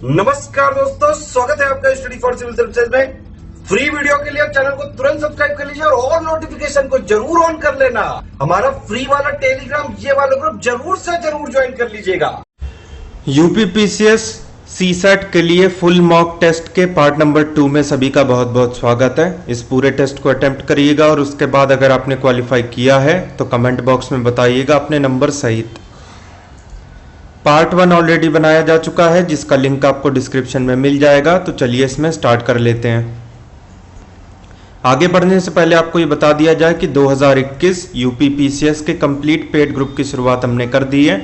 नमस्कार दोस्तों, स्वागत है आपका स्टडी फॉर सिविल सर्विसेज में। फ्री वीडियो के लिए चैनल को तुरंत सब्सक्राइब कर लीजिए और नोटिफिकेशन को जरूर ऑन कर लेना। हमारा फ्री वाला टेलीग्राम ये वाला ग्रुप जरूर से जरूर ज्वाइन कर लीजिएगा। यूपीपीसीएस सीसैट के लिए फुल मॉक टेस्ट के पार्ट नंबर 2 में सभी का बहुत बहुत स्वागत है। इस पूरे टेस्ट को अटेम्प्ट करिएगा और उसके बाद अगर आपने क्वालिफाई किया है तो कमेंट बॉक्स में बताइएगा अपने नंबर सहित। पार्ट 1 ऑलरेडी बनाया जा चुका है जिसका लिंक आपको डिस्क्रिप्शन में मिल जाएगा। तो चलिए इसमें स्टार्ट कर लेते हैं। आगे बढ़ने से पहले आपको ये बता दिया जाए कि 2021 यूपीपीसीएस के कंप्लीट पेड ग्रुप की शुरुआत हमने कर दी है।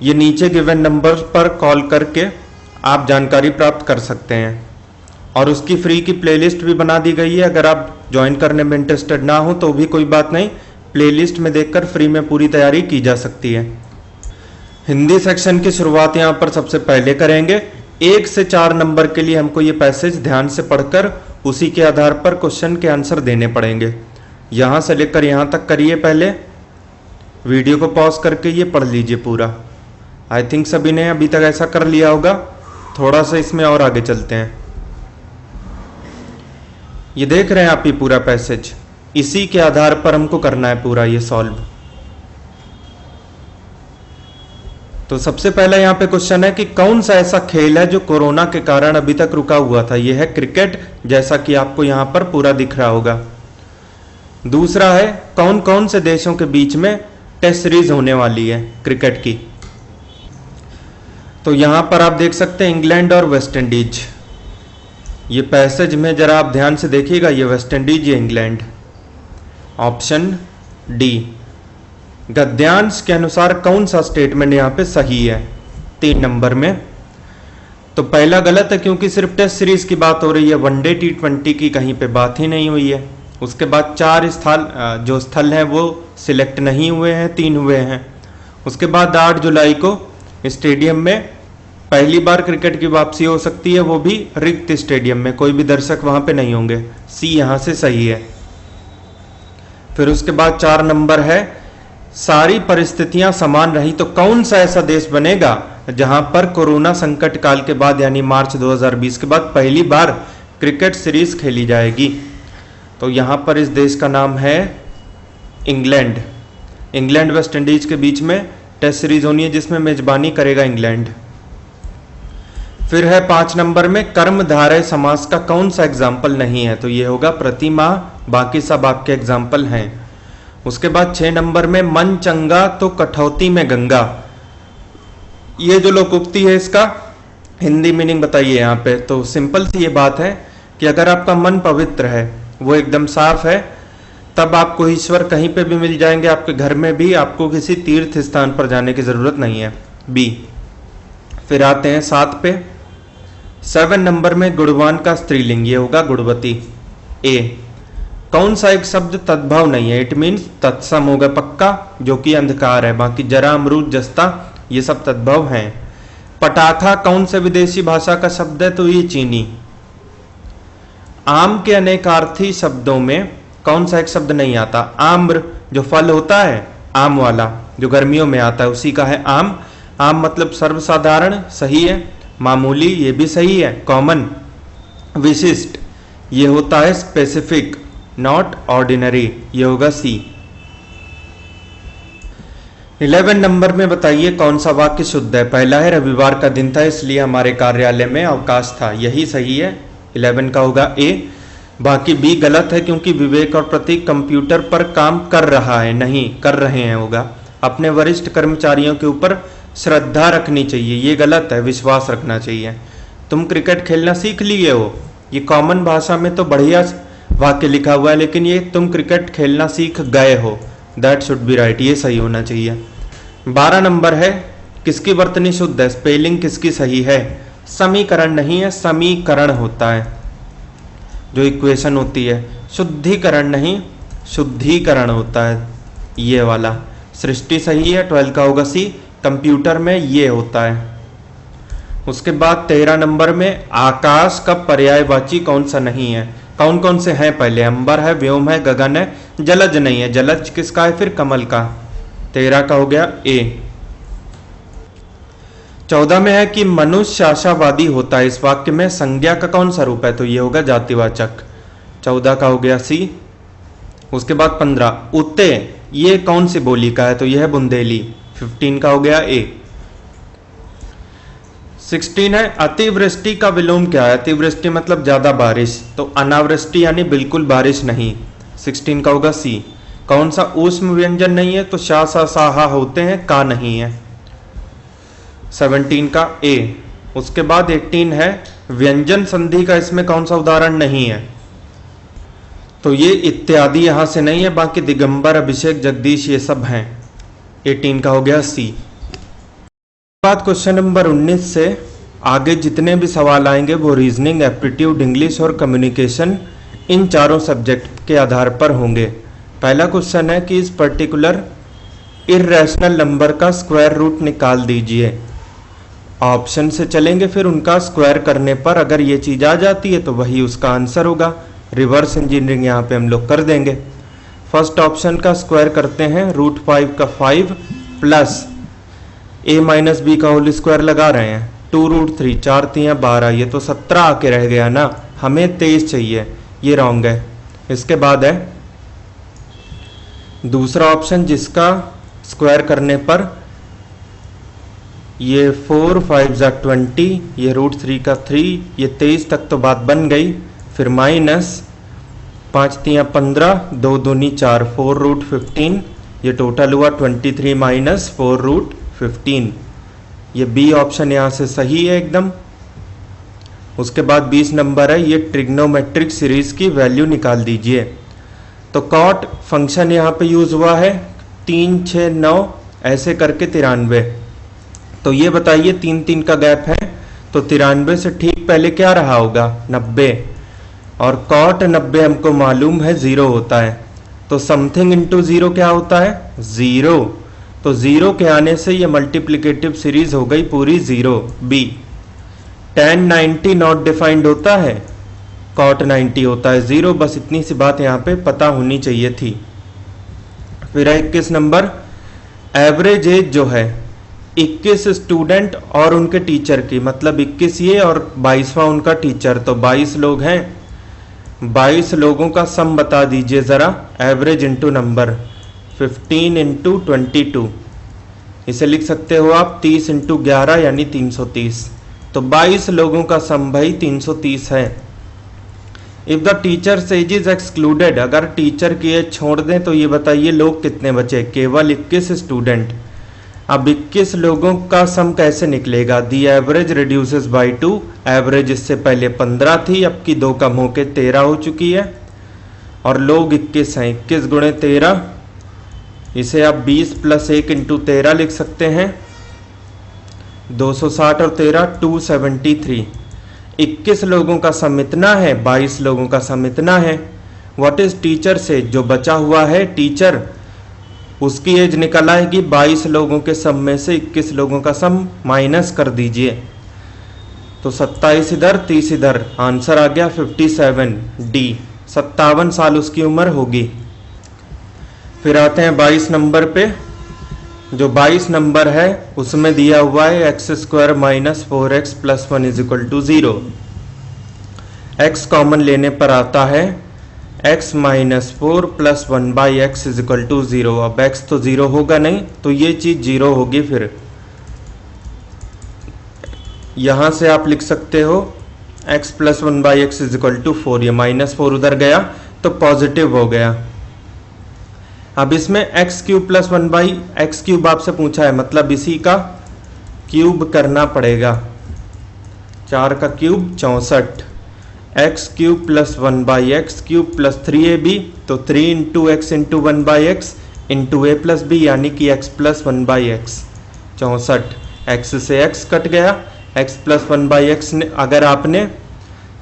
ये नीचे गिवन नंबर पर कॉल करके आप जानकारी प्राप्त कर सकते हैं और उसकी फ्री की प्लेलिस्ट भी बना दी गई है। अगर आप ज्वाइन करने में इंटरेस्टेड ना हो तो भी कोई बात नहीं, प्लेलिस्ट में देखकर फ्री में पूरी तैयारी की जा सकती है। हिंदी सेक्शन की शुरुआत यहाँ पर सबसे पहले करेंगे। 1 से 4 नंबर के लिए हमको ये पैसेज ध्यान से पढ़कर उसी के आधार पर क्वेश्चन के आंसर देने पड़ेंगे। यहाँ से लेकर यहाँ तक करिए, पहले वीडियो को पॉज करके ये पढ़ लीजिए पूरा। आई थिंक सभी ने अभी तक ऐसा कर लिया होगा। थोड़ा सा इसमें और आगे चलते हैं। ये देख रहे हैं आप ये पूरा पैसेज, इसी के आधार पर हमको करना है पूरा ये सॉल्व। तो सबसे पहला यहाँ पे क्वेश्चन है कि कौन सा ऐसा खेल है जो कोरोना के कारण अभी तक रुका हुआ था। यह है क्रिकेट, जैसा कि आपको यहाँ पर पूरा दिख रहा होगा। दूसरा है कौन कौन से देशों के बीच में टेस्ट सीरीज होने वाली है क्रिकेट की। तो यहाँ पर आप देख सकते हैं इंग्लैंड और वेस्ट इंडीज। ये पैसेज में जरा आप ध्यान से देखिएगा, ये वेस्ट इंडीज, ये इंग्लैंड। Option D. गद्यांश के अनुसार कौन सा स्टेटमेंट यहाँ पे सही है 3 नंबर में। तो पहला गलत है क्योंकि सिर्फ टेस्ट सीरीज की बात हो रही है, वनडे T20 की कहीं पे बात ही नहीं हुई है। उसके बाद 4 स्थल हैं वो सिलेक्ट नहीं हुए हैं, 3 हुए हैं। उसके बाद 8 जुलाई को स्टेडियम में पहली बार क्रिकेट की वापसी हो सकती है, वो भी रिक्त स्टेडियम में, कोई भी दर्शक वहां पे नहीं होंगे। सी यहां से सही है। फिर उसके बाद 4 नंबर है सारी परिस्थितियां समान रही तो कौन सा ऐसा देश बनेगा जहां पर कोरोना संकट काल के बाद यानी मार्च 2020 के बाद पहली बार क्रिकेट सीरीज खेली जाएगी। तो यहां पर इस देश का नाम है इंग्लैंड। इंग्लैंड वेस्ट इंडीज के बीच में टेस्ट सीरीज होनी है जिसमें मेजबानी करेगा इंग्लैंड। फिर है 5 नंबर में कर्मधारय समास का कौन सा एग्जाम्पल नहीं है। तो ये होगा प्रतिमाह, बाकी सब आपके एग्जाम्पल हैं। उसके बाद 6 नंबर में मन चंगा तो कठौती में गंगा। ये जो लोकोक्ति है इसका हिंदी मीनिंग बताइए यहाँ पे। तो सिंपल सी ये बात है कि अगर आपका मन पवित्र है, वो एकदम साफ है, तब आपको ईश्वर कहीं पे भी मिल जाएंगे, आपके घर में भी। आपको किसी तीर्थ स्थान पर जाने की जरूरत नहीं है। बी। फिर आते हैं 7 पे। 7 नंबर में गुणवान का स्त्रीलिंग, ये होगा गुणवती। ए। कौन सा एक शब्द तद्भव नहीं है, इट मीन्स तत्सम होगा पक्का, जो कि अंधकार है। बाकी जरा, अमरूद, जस्ता ये सब तद्भव हैं। पटाखा कौन से विदेशी भाषा का शब्द है। तो ये चीनी। आम के अनेकार्थी शब्दों में कौन सा एक शब्द नहीं आता। आम्र जो फल होता है, आम वाला जो गर्मियों में आता है, उसी का है आम। आम मतलब सर्वसाधारण, सही है। मामूली, ये भी सही है। कॉमन। विशिष्ट ये होता है स्पेसिफिक, नॉट ऑर्डिनरी, ये होगा सी। 11 नंबर में बताइए कौन सा वाक्य शुद्ध है। पहला है रविवार का दिन था इसलिए हमारे कार्यालय में अवकाश था, यही सही है। 11 का होगा ए। बाकी बी गलत है क्योंकि विवेक और प्रतीक कंप्यूटर पर काम कर रहा है, नहीं कर रहे हैं होगा। अपने वरिष्ठ कर्मचारियों के ऊपर श्रद्धा रखनी चाहिए, ये गलत है, विश्वास रखना चाहिए। तुम क्रिकेट खेलना सीख लिए हो, ये कॉमन भाषा में तो बढ़िया वाक्य लिखा हुआ है, लेकिन ये तुम क्रिकेट खेलना सीख गए हो, दैट शुड बी राइट, ये सही होना चाहिए। 12 नंबर है किसकी वर्तनी शुद्ध है। स्पेलिंग किसकी सही है। समीकरण नहीं है, समीकरण होता है जो इक्वेशन होती है। शुद्धिकरण नहीं, शुद्धिकरण होता है ये वाला। सृष्टि सही है, 12 का होगा सी। कंप्यूटर में ये होता है। उसके बाद 13 नंबर में आकाश का पर्यायवाची कौन सा नहीं है। कौन कौन से हैं पहले। अंबर है, व्योम है, गगन है, जलज नहीं है। जलज किसका है फिर, कमल का। 13 का हो गया ए। 14 में है कि मनुष्य आशावादी होता है, इस वाक्य में संज्ञा का कौन सा रूप है, तो ये होगा जातिवाचक। 14 का हो गया सी। उसके बाद 15 उते, ये कौन सी बोली का है, तो यह है बुंदेली। 15 का हो गया ए। 16 है अतिवृष्टि का विलोम क्या है, अतिवृष्टि मतलब ज्यादा बारिश, तो अनावृष्टि यानी बिल्कुल बारिश नहीं। 16 का होगा सी। कौन सा ऊष्म व्यंजन नहीं है, तो शा सा साहा होते हैं, का नहीं है। 17 का ए। उसके बाद 18 है व्यंजन संधि का, इसमें कौन सा उदाहरण नहीं है, तो ये इत्यादि यहां से नहीं है, बाकी दिगंबर, अभिषेक, जगदीश ये सब हैं। 18 का हो गया सी। बाद क्वेश्चन नंबर 19 से आगे जितने भी सवाल आएंगे वो रीजनिंग, एप्टीट्यूड, इंग्लिश और कम्युनिकेशन, इन चारों सब्जेक्ट के आधार पर होंगे। पहला क्वेश्चन है कि इस पर्टिकुलर इर्रेशनल नंबर का स्क्वायर रूट निकाल दीजिए। ऑप्शन से चलेंगे, फिर उनका स्क्वायर करने पर अगर ये चीज आ जाती है तो वही उसका आंसर होगा। रिवर्स इंजीनियरिंग यहाँ पे हम लोग कर देंगे। फर्स्ट ऑप्शन का स्क्वायर करते हैं, √5 का 5 प्लस a माइनस बी का होल स्क्वायर लगा रहे हैं, 2√3, 4 3 12, ये तो 17 आके रह गया ना, हमें 23 चाहिए, ये रॉन्ग है। इसके बाद है दूसरा ऑप्शन जिसका स्क्वायर करने पर ये 4 5 20, ये √3 का 3, ये 23 तक तो बात बन गई। फिर माइनस 5 3 15, 2 दूनी 4, 4√15, ये टोटल हुआ 23 माइनस 4√15। ये बी ऑप्शन यहाँ से सही है एकदम। उसके बाद 20 नंबर है, ये ट्रिग्नोमेट्रिक सीरीज की वैल्यू निकाल दीजिए। तो कॉट फंक्शन यहाँ पे यूज हुआ है, 3 6 9 ऐसे करके 93। तो ये बताइए 3 3 का गैप है, तो 93 से ठीक पहले क्या रहा होगा, 90, और कॉट 90 हमको मालूम है 0 होता है, तो समथिंग इंटू 0 क्या होता है, 0। तो 0 के आने से ये मल्टीप्लिकेटिव सीरीज हो गई पूरी 0। बी। tan 90 नॉट डिफाइंड होता है, cot 90 होता है 0। बस इतनी सी बात यहाँ पे पता होनी चाहिए थी। फिर 21 नंबर, एवरेज एज जो है 21 स्टूडेंट और उनके टीचर की, मतलब 21 ये और 22वां उनका टीचर, तो 22 लोग हैं। 22 लोगों का सम बता दीजिए जरा, एवरेज इंटू नंबर, 15 इंटू 22, इसे लिख सकते हो आप 30 इंटू 11 यानी 330। तो 22 लोगों का सम भाई 330 है। If the teacher age is excluded, अगर टीचर की एज छोड़ दें तो ये बताइए लोग कितने बचे, केवल 21 स्टूडेंट। अब 21 लोगों का सम कैसे निकलेगा, the average reduces by 2, average इससे पहले 15 थी, अब की 2 कम होके 13 हो चुकी है, और लोग 21 हैं, 21 गुणे 13, इसे आप 20 प्लस 1 इंटू 13 लिख सकते हैं, 260 और 13 273। 21 लोगों का सम इतना है, 22 लोगों का सम इतना है। व्हाट इज टीचर से, जो बचा हुआ है टीचर, उसकी एज निकल आएगी 22 लोगों के सम में से 21 लोगों का सम माइनस कर दीजिए, तो 27 इधर 30 इधर, आंसर आ गया 57 डी। 57 साल उसकी उम्र होगी। फिर आते हैं 22 नंबर पे। जो 22 नंबर है उसमें दिया हुआ है x² minus 4x plus 1 is equal to 0। x common लेने पर आता है x minus 4 plus 1 by x is equal to 0। अब x तो 0 होगा नहीं, तो ये चीज 0 होगी। फिर यहां से आप लिख सकते हो x plus 1 by x is equal to 4। ये माइनस 4 उधर गया तो पॉजिटिव हो गया। अब इसमें x cube plus 1 by x cube आपसे पूछा है, मतलब इसी का क्यूब करना पड़ेगा। 4 का cube 64, x cube plus 1 by x cube plus 3ab, तो 3 into x into 1 by x into A plus B, यानी कि x plus 1 by x. 64, x से एक्स कट गया, एक्स प्लस 1 बाई एक्स ने अगर आपने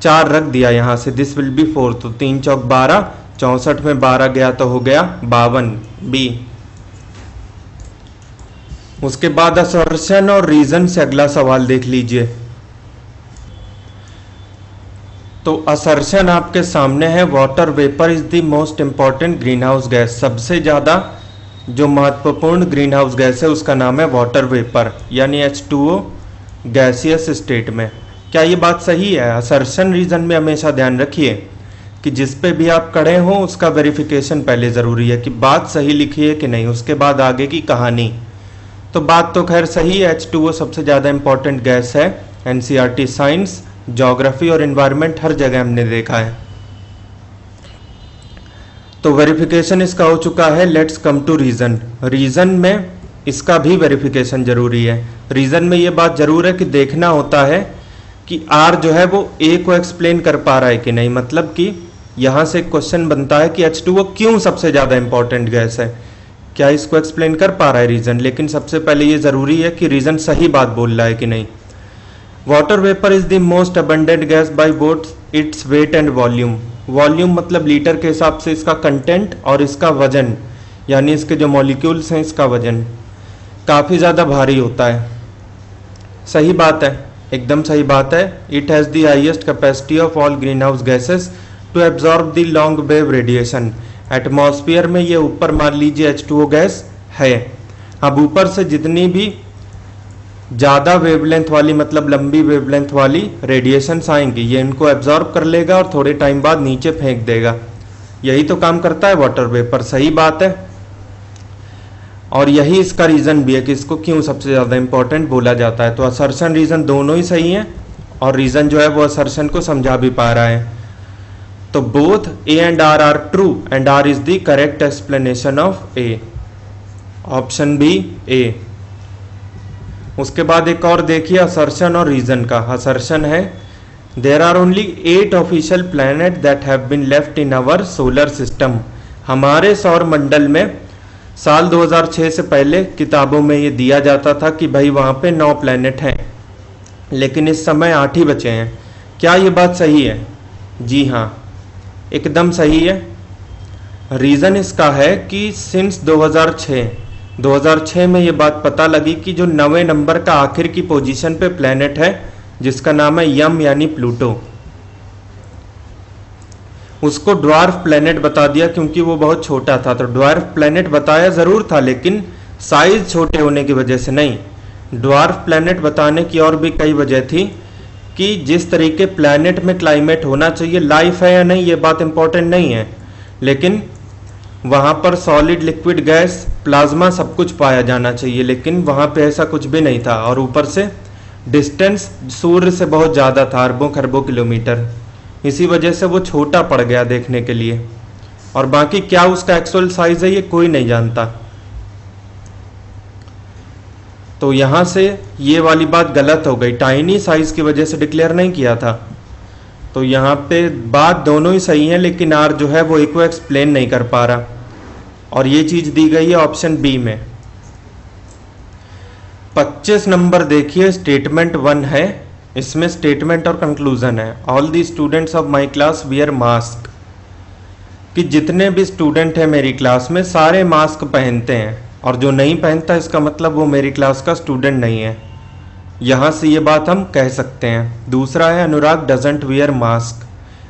4 रख दिया यहाँ से, दिस विल बी 4, तो 3 चौक 12, 64 में 12 गया तो हो गया 52 बी। उसके बाद असर्शन और रीजन से अगला सवाल देख लीजिए। तो असर्शन आपके सामने है, water vapour is the most important green house gas. सबसे ज्यादा जो महत्वपूर्ण ग्रीन हाउस गैस है उसका नाम है वाटर वेपर, यानी H2O गैसियस स्टेट में। क्या ये बात सही है? असर्शन रीजन में हमेशा ध्यान रखिए कि जिस पे भी आप खड़े हो उसका वेरिफिकेशन पहले ज़रूरी है कि बात सही लिखी है कि नहीं, उसके बाद आगे की कहानी। तो बात तो खैर सही है, H2O सबसे ज़्यादा इंपॉर्टेंट गैस है। NCERT साइंस, ज्योग्राफी और इन्वायरमेंट हर जगह हमने देखा है। तो वेरिफिकेशन इसका हो चुका है। Let's come to reason. Reason में इसका भी वेरिफिकेशन जरूरी है। रीज़न में ये बात जरूर है कि देखना होता है कि R जो है वो A को एक्सप्लेन कर पा रहा है कि नहीं। मतलब कि यहाँ से क्वेश्चन बनता है कि H2O क्यों सबसे ज़्यादा इंपॉर्टेंट गैस है, क्या इसको एक्सप्लेन कर पा रहा है रीज़न। लेकिन सबसे पहले ये ज़रूरी है कि रीज़न सही बात बोल रहा है कि नहीं। Water vapour is the most abundant gas by both its weight and volume. Volume मतलब लीटर के हिसाब से इसका कंटेंट, और इसका वजन यानी इसके जो मॉलिक्यूल्स हैं इसका वजन काफ़ी ज़्यादा भारी होता है। सही बात है, एकदम सही बात है। It has the highest capacity of all green house gases to absorb the long wave radiation. Atmosphere में ये ऊपर मान लीजिए H2O गैस है। अब ऊपर से जितनी भी ज़्यादा वेवलेंथ वाली मतलब लंबी वेवलेंथ वाली रेडिएशंस आएंगी ये इनको एब्जॉर्ब कर लेगा और थोड़े टाइम बाद नीचे फेंक देगा। यही तो काम करता है वाटर वेपर। सही बात है, और यही इसका रीज़न भी है कि इसको क्यों सबसे ज़्यादा इंपॉर्टेंट बोला जाता है। तो असर्शन रीज़न दोनों ही सही हैं, और रीज़न जो है वो असर्शन को समझा भी पा रहा है। तो both A and R are true and R is the correct explanation of A। Option B A। उसके बाद एक और देखिए असर्शन और रीज़न का। असर्शन है there are only 8 official planet that have been left in our solar system. हमारे सौर मंडल में साल 2006 से पहले किताबों में ये दिया जाता था कि भाई वहाँ पे 9 प्लैनेट हैं, लेकिन इस समय 8 ही बचे हैं। क्या ये बात सही है? जी हाँ, एकदम सही है। रीज़न इसका है कि सिंस 2006 में ये बात पता लगी कि जो 9वें नंबर का आखिर की पोजीशन पे प्लैनेट है जिसका नाम है यम यानी प्लूटो, उसको ड्वार्फ प्लैनेट बता दिया क्योंकि वो बहुत छोटा था। तो ड्वार्फ प्लैनेट बताया ज़रूर था लेकिन साइज छोटे होने की वजह से नहीं। ड्वार्फ प्लैनेट बताने की और भी कई वजह थी कि जिस तरीके प्लैनेट में क्लाइमेट होना चाहिए, लाइफ है या नहीं ये बात इंपॉर्टेंट नहीं है, लेकिन वहाँ पर सॉलिड लिक्विड गैस प्लाज्मा सब कुछ पाया जाना चाहिए, लेकिन वहाँ पे ऐसा कुछ भी नहीं था। और ऊपर से डिस्टेंस सूर्य से बहुत ज़्यादा था, अरबों खरबों किलोमीटर, इसी वजह से वो छोटा पड़ गया देखने के लिए। और बाकी क्या उसका एक्चुअल साइज है ये कोई नहीं जानता। तो यहाँ से ये वाली बात गलत हो गई, टाइनी साइज की वजह से डिक्लेयर नहीं किया था। तो यहाँ पे बात दोनों ही सही है, लेकिन आर जो है वो एक को एक्सप्लेन नहीं कर पा रहा, और ये चीज़ दी गई है ऑप्शन बी में। 25 नंबर देखिए, स्टेटमेंट 1 है, इसमें स्टेटमेंट और कंक्लूजन है। All the students of my class wear mask, कि जितने भी स्टूडेंट हैं मेरी क्लास में सारे मास्क पहनते हैं, और जो नहीं पहनता इसका मतलब वो मेरी क्लास का स्टूडेंट नहीं है। यहाँ से ये बात हम कह सकते हैं। दूसरा है Anurag doesn't wear mask,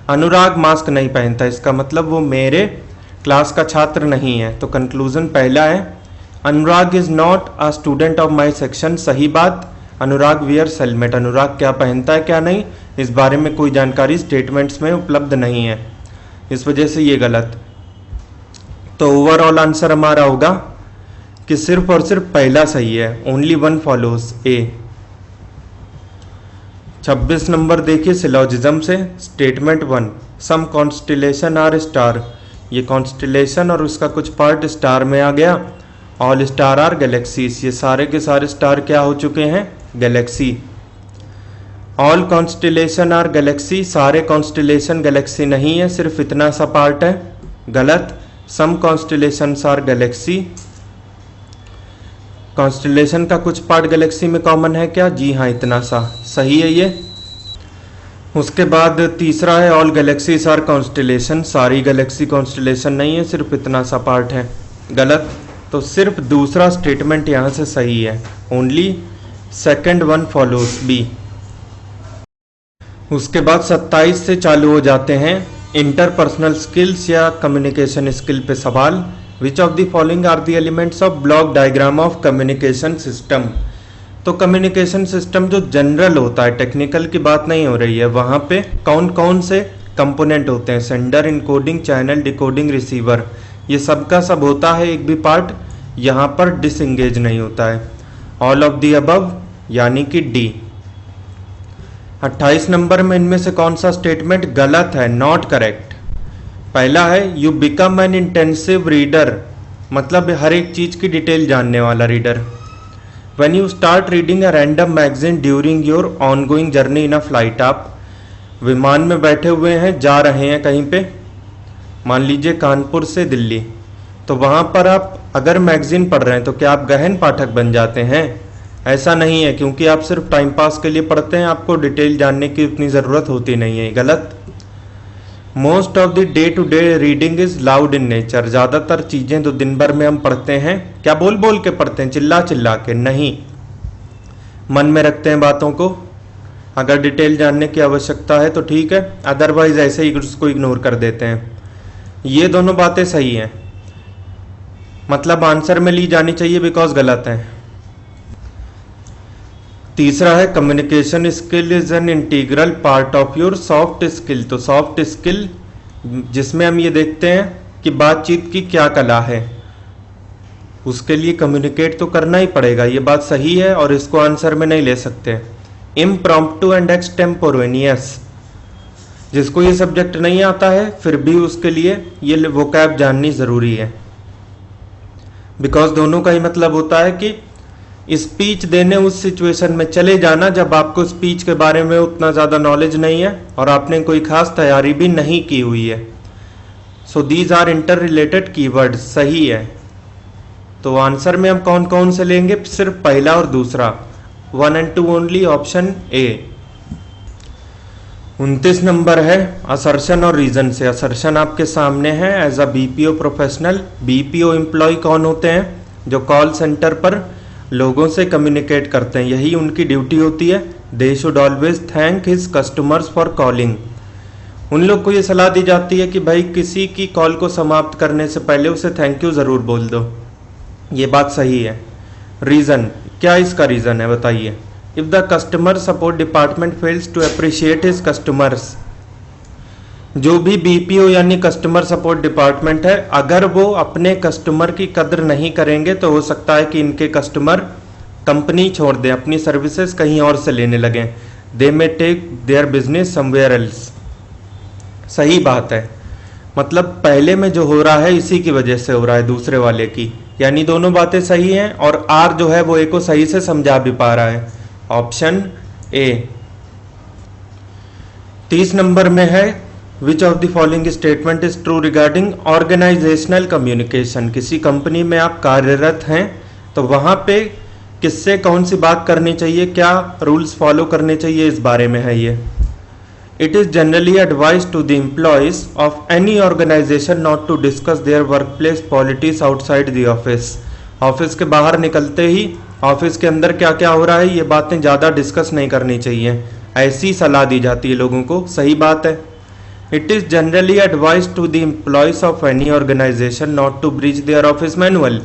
Anurag mask नहीं पहनता, इसका मतलब वो मेरे क्लास का छात्र नहीं है। तो कंक्लूजन पहला है Anurag is not a student of my section. सही बात, अनुराग वियर्स हेलमेट, अनुराग क्या पहनता है क्या नहीं इस बारे में कोई जानकारी स्टेटमेंट्स में उपलब्ध नहीं है, इस वजह से ये गलत। तो ओवरऑल आंसर हमारा होगा कि सिर्फ और सिर्फ पहला सही है, only one follows A. 26 number देखिए सिलोजिज्म से, statement 1 some constellation are star, ये कॉन्स्टिलेशन और उसका कुछ पार्ट स्टार में आ गया। ऑल स्टार आर गैलेक्सीज, ये सारे के सारे स्टार क्या हो चुके हैं? Galaxy. All constellation are galaxy, सारे कॉन्स्टिलेशन गैलेक्सी नहीं है, सिर्फ इतना सा पार्ट है, गलत। Some constellations are galaxy, constellation का कुछ पार्ट गैलेक्सी में कॉमन है क्या? जी हाँ, इतना सा, सही है ये। उसके बाद तीसरा है ऑल गैलेक्सीज आर कॉन्स्टिलेशन, सारी गैलेक्सी कॉन्स्टिलेशन नहीं है, सिर्फ इतना सा पार्ट है, गलत। तो सिर्फ दूसरा स्टेटमेंट यहाँ से सही है, only second one follows B. उसके बाद 27 से चालू हो जाते हैं इंटरपर्सनल स्किल्स या कम्युनिकेशन स्किल पे सवाल। Which of the following are the elements of block diagram of communication system. तो कम्युनिकेशन सिस्टम जो जनरल होता है, टेक्निकल की बात नहीं हो रही है, वहाँ पे कौन कौन से कंपोनेंट होते हैं, sender, encoding, channel, decoding, receiver, ये सब का सब होता है। एक भी पार्ट यहाँ पर डिसएंगेज नहीं होता है। ऑल ऑफ दी अबव यानी कि डी। 28 नंबर में इनमें से कौन सा स्टेटमेंट गलत है, नॉट करेक्ट? पहला है you become an intensive reader, मतलब हर एक चीज की डिटेल जानने वाला reader. When you start reading a random magazine during your ongoing journey in a flight, आप विमान में बैठे हुए हैं, जा रहे हैं कहीं पे, मान लीजिए कानपुर से दिल्ली, तो वहां पर आप अगर मैगजीन पढ़ रहे हैं तो क्या आप गहन पाठक बन जाते हैं? ऐसा नहीं है, क्योंकि आप सिर्फ टाइम पास के लिए पढ़ते हैं, आपको डिटेल जानने की उतनी ज़रूरत होती नहीं है। गलत। Most of the day to day reading is loud in nature, ज़्यादातर चीज़ें तो दिन भर में हम पढ़ते हैं, क्या बोल बोल के पढ़ते हैं, चिल्ला चिल्ला के नहीं, मन में रखते हैं बातों को। अगर डिटेल जानने की आवश्यकता है तो ठीक है, अदरवाइज ऐसे ही उसको इग्नोर कर देते हैं। ये दोनों बातें सही हैं, मतलब आंसर में ली जानी चाहिए, बिकॉज गलत है। तीसरा है communication skill is an integral part of your soft skill. तो सॉफ्ट स्किल जिसमें हम ये देखते हैं कि बातचीत की क्या कला है, उसके लिए कम्युनिकेट तो करना ही पड़ेगा, ये बात सही है, और इसको आंसर में नहीं ले सकते। इम्प्रॉम्प्टू एंड एक्सटेम्पोरेनियस, जिसको ये सब्जेक्ट नहीं आता है फिर भी उसके लिए ये वोकैब जाननी ज़रूरी है, बिकॉज दोनों का ही मतलब होता है कि स्पीच देने उस सिचुएशन में चले जाना जब आपको स्पीच के बारे में उतना ज़्यादा नॉलेज नहीं है और आपने कोई खास तैयारी भी नहीं की हुई है। So these are interrelated keyword, सही है। तो आंसर में हम कौन कौन से लेंगे, सिर्फ पहला और दूसरा, 1 and 2 only, option A. 29 number है असर्शन और रीजन से। असर्शन आपके सामने है। As a BPO professional, BPO employ कौन होते हैं? जो कॉल सेंटर पर लोगों से कम्युनिकेट करते हैं, यही उनकी ड्यूटी होती है। They should always thank his customers for calling. उन लोग को ये सलाह दी जाती है कि भाई किसी की कॉल को समाप्त करने से पहले उसे थैंक यू ज़रूर बोल दो, ये बात सही है। रीज़न, क्या इसका रीज़न है बताइए? If the customer support department fails to appreciate his customers, जो भी बीपीओ यानी कस्टमर सपोर्ट डिपार्टमेंट है, अगर वो अपने कस्टमर की कदर नहीं करेंगे तो हो सकता है कि इनके कस्टमर कंपनी छोड़ दें, अपनी सर्विसेज कहीं और से लेने लगें। They may take their business somewhere else. सही बात है, मतलब पहले में जो हो रहा है इसी की वजह से हो रहा है, दूसरे वाले की, यानी दोनों बातें सही हैं और आर जो है वो ए को सही से समझा भी पा रहा है, ऑप्शन ए। 30 नंबर में है which of the following statement is true regarding organisational communication. किसी कंपनी में आप कार्यरत हैं तो वहां पे किससे कौन सी बात करनी चाहिए, क्या रूल्स फॉलो करने चाहिए, इस बारे में है ये। It is generally advise to the employees of any organisation not to discuss their work place politics outside the office. Office के बाहर निकलते ही ऑफिस के अंदर क्या क्या हो रहा है ये बातें ज़्यादा डिस्कस नहीं करनी चाहिए, ऐसी सलाह दी जाती है लोगों को। सही बात है। It is generally advise to the employees of any organisation not to breach their office manual.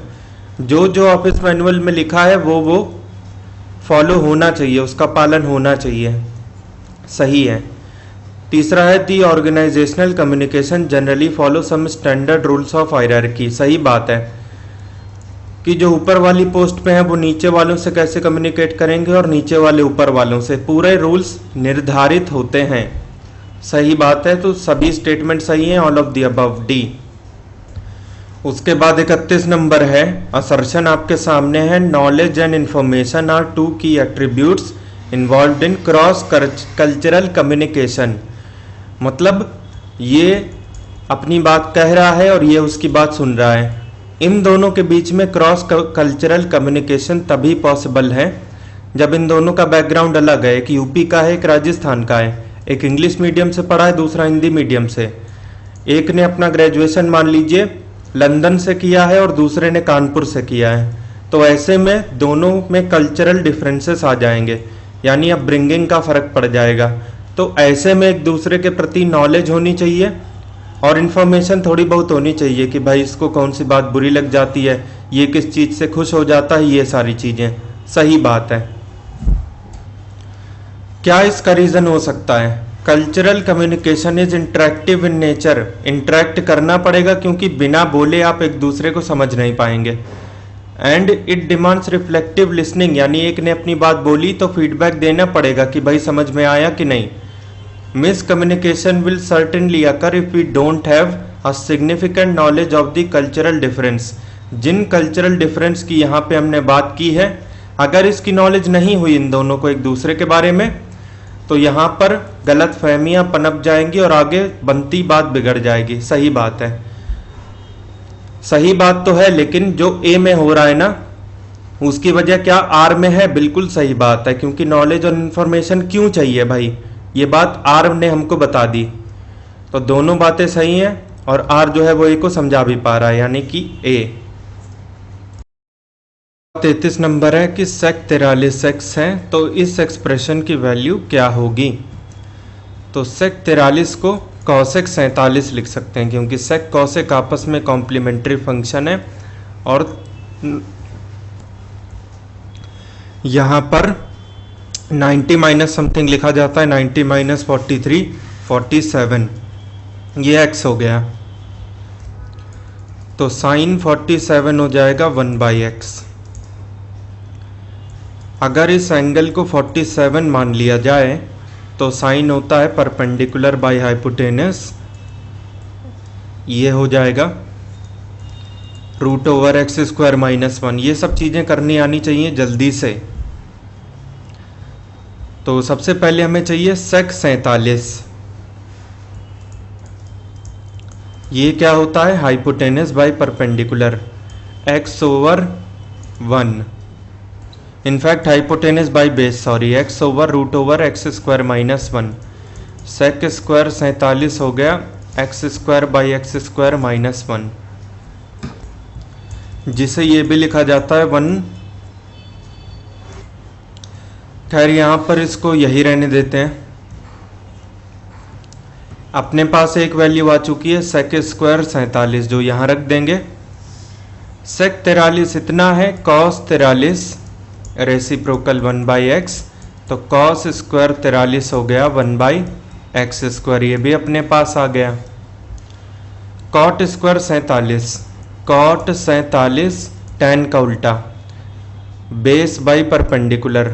जो ऑफिस मैनुअल में लिखा है वो फॉलो होना चाहिए, उसका पालन होना चाहिए। सही है। तीसरा है the organisational communication generally follow some standard rules of hierarchy. सही बात है कि जो ऊपर वाली पोस्ट पे हैं वो नीचे वालों से कैसे कम्युनिकेट करेंगे और नीचे वाले ऊपर वालों से, पूरे रूल्स निर्धारित होते हैं। सही बात है, तो सभी स्टेटमेंट सही हैं, all of the above, D. उसके बाद 31 नंबर है असर्शन आपके सामने है। Knowledge and information are two key attributes involved in cross cultural communication. मतलब ये अपनी बात कह रहा है और ये उसकी बात सुन रहा है, इन दोनों के बीच में क्रॉस कल्चरल कम्युनिकेशन तभी पॉसिबल है जब इन दोनों का बैकग्राउंड अलग है। एक यूपी का है, एक राजस्थान का है, एक इंग्लिश मीडियम से पढ़ा है, दूसरा हिंदी मीडियम से। एक ने अपना ग्रेजुएशन मान लीजिए लंदन से किया है और दूसरे ने कानपुर से किया है, तो ऐसे में दोनों में कल्चरल डिफरेंसेस आ जाएंगे, यानी अब ब्रिंगिंग का फ़र्क पड़ जाएगा। तो ऐसे में एक दूसरे के प्रति नॉलेज होनी चाहिए और इन्फॉर्मेशन थोड़ी बहुत होनी चाहिए कि भाई इसको कौन सी बात बुरी लग जाती है, ये किस चीज़ से खुश हो जाता है, ये सारी चीज़ें। सही बात है। क्या इसका रीज़न हो सकता है? Cultural communication is interactive in nature. Interact करना पड़ेगा क्योंकि बिना बोले आप एक दूसरे को समझ नहीं पाएंगे। And it demands reflective listening, यानी एक ने अपनी बात बोली तो फीडबैक देना पड़ेगा कि भाई समझ में आया कि नहीं। Miscommunication will certainly occur if we don't have a significant knowledge of the cultural difference. जिन कल्चरल डिफरेंस की यहाँ पे हमने बात की है, अगर इसकी नॉलेज नहीं हुई इन दोनों को एक दूसरे के बारे में, तो यहाँ पर गलत फहमियाँ पनप जाएंगी और आगे बनती बात बिगड़ जाएगी। सही बात है, सही बात तो है, लेकिन जो ए में हो रहा है ना, उसकी वजह क्या आर में है? बिल्कुल सही बात है, क्योंकि नॉलेज और इन्फॉर्मेशन क्यों चाहिए भाई, ये बात आर ने हमको बता दी। तो दोनों बातें सही हैं और आर जो है वो ए को समझा भी पा रहा है, यानी कि ए। 33 नंबर है कि sec 43 x है, तो इस एक्सप्रेशन की वैल्यू क्या होगी? तो sec 43 को cosec 47 लिख सकते हैं, क्योंकि sec cosec आपस में कॉम्प्लीमेंट्री फंक्शन है और यहाँ पर 90 माइनस समथिंग लिखा जाता है, 90 माइनस 43 47, ये x हो गया। तो साइन 47 हो जाएगा 1/x। अगर इस एंगल को 47 मान लिया जाए तो साइन होता है परपेंडिकुलर बाय हाइपोटेनस, ये हो जाएगा √x² - 1। ये सब चीज़ें करनी आनी चाहिए जल्दी से। तो सबसे पहले हमें चाहिए sec 47। ये क्या होता है? Hypotenuse by perpendicular, x/1। In fact hypotenuse by base, sorry, x/√x² - 1। sec² 47 हो गया x² - 1, जिसे ये भी लिखा जाता है 1। खैर यहाँ पर इसको यही रहने देते हैं। अपने पास एक वैल्यू आ चुकी है sec² 47, जो यहाँ रख देंगे। sec 43 इतना है, cos 43 रेसिप्रोकल 1/x, तो cos² 43 हो गया 1/x², ये भी अपने पास आ गया। cot² 47, cot 47 tan का उल्टा, बेस बाई परपेंडिकुलर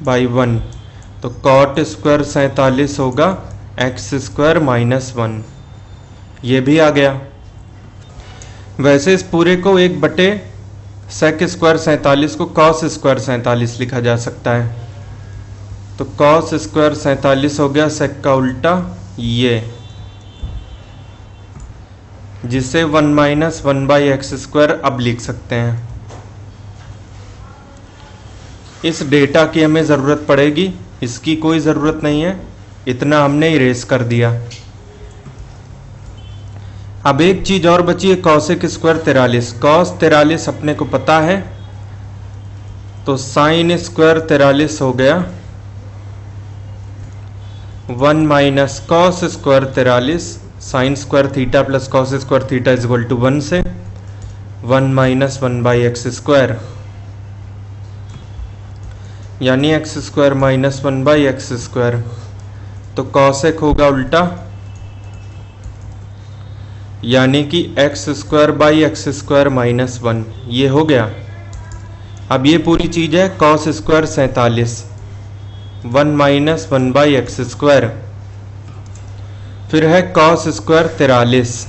बाई 1, तो cot² 47 होगा x² - 1, ये भी आ गया। वैसे इस पूरे को 1/sec² 47 को cos² 47 लिखा जा सकता है, तो cos² 47 हो गया sec का उल्टा ये, जिसे 1 - 1/x² अब लिख सकते हैं। इस डेटा की हमें ज़रूरत पड़ेगी, इसकी कोई ज़रूरत नहीं है, इतना हमने इरेज कर दिया। अब एक चीज़ और बची है, cosec² 43। cos 43 अपने को पता है, तो sin² 43 हो गया 1 - cos² 43, sin² theta plus cos² theta = 1 से 1 - 1/x², यानी x² - 1/x²। तो cosec होगा उल्टा, यानी कि x² - 1, ये हो गया। अब ये पूरी चीज़ है cos² 47, 1 - 1/x²। फिर है cos² 43,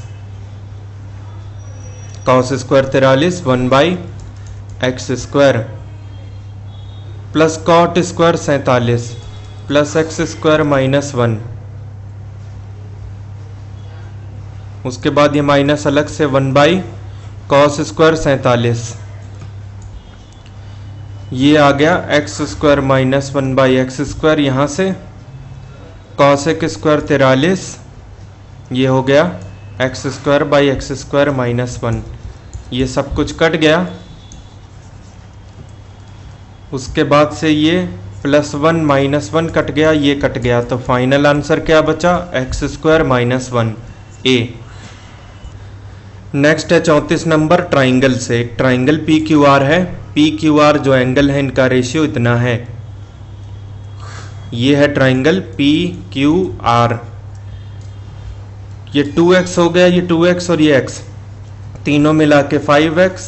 cos² 43 1/x² plus cot² 47 plus x² - 1। उसके बाद ये माइनस अलग से 1/cos² 47, ये आ गया x² - 1/x²। यहाँ से cosec² 43, ये हो गया x² - 1। ये सब कुछ कट गया। उसके बाद से ये +1 - 1 कट गया, ये कट गया, तो फाइनल आंसर क्या बचा? x² - 1 ए। नेक्स्ट है 34 नंबर, ट्राइंगल से। एक ट्राइंगल PQR है, PQR जो एंगल है इनका रेशियो इतना है। ये है ट्राइंगल पी क्यू आर। ये 2x हो गया, ये 2x और ये x तीनों मिला के 5x,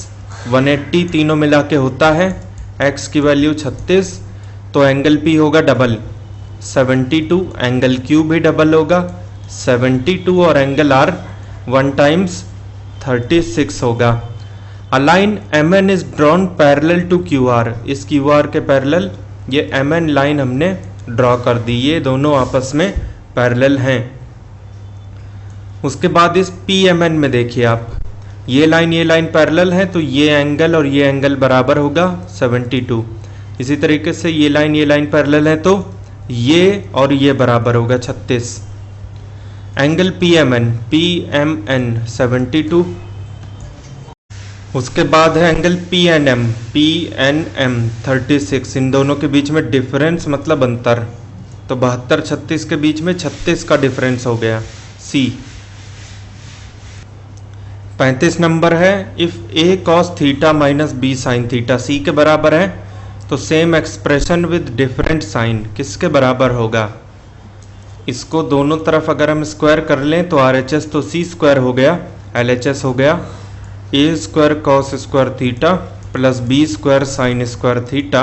180 तीनों मिला के होता है, x की वैल्यू 36, तो एंगल P होगा डबल 72, एंगल Q भी डबल होगा 72 और एंगल R 1 टाइम्स 36 होगा। A line MN is drawn parallel to QR, इस QR के पैरेलल ये MN लाइन हमने ड्रॉ कर दी, ये दोनों आपस में पैरेलल हैं। उसके बाद इस PMN में देखिए आप, ये लाइन पैरेलल है तो ये एंगल और ये एंगल बराबर होगा 72। इसी तरीके से ये लाइन पैरेलल है तो ये और ये बराबर होगा 36। Angle PMN 72। उसके बाद है एंगल PNM 36। इन दोनों के बीच में डिफरेंस मतलब अंतर, तो 72 36 के बीच में 36 का डिफरेंस हो गया C। 35 नंबर है if A cos theta minus B sin theta C के बराबर है तो same expression with different sign किसके बराबर होगा। इसको दोनों तरफ अगर हम स्क्वायर कर लें तो RHS तो C स्क्वायर हो गया, LHS हो गया A square cos square theta plus B square sine square theta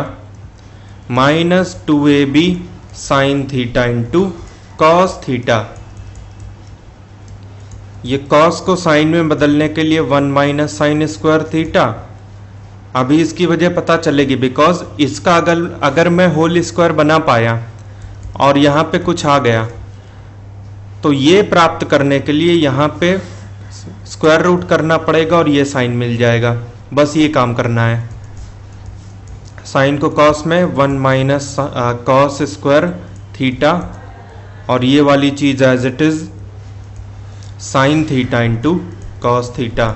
minus 2AB sine theta into cos theta. ये कॉस को साइन में बदलने के लिए 1 माइनस साइन स्क्वायर थीटा। अभी इसकी वजह पता चलेगी बिकॉज इसका अगर मैं होल स्क्वायर बना पाया और यहाँ पे कुछ आ गया तो ये प्राप्त करने के लिए यहाँ पे स्क्वायर रूट करना पड़ेगा और ये साइन मिल जाएगा, बस ये काम करना है। साइन को कॉस में 1 माइनस कॉस स्क्वायर थीटा और ये वाली चीज as it is sine theta into cos theta.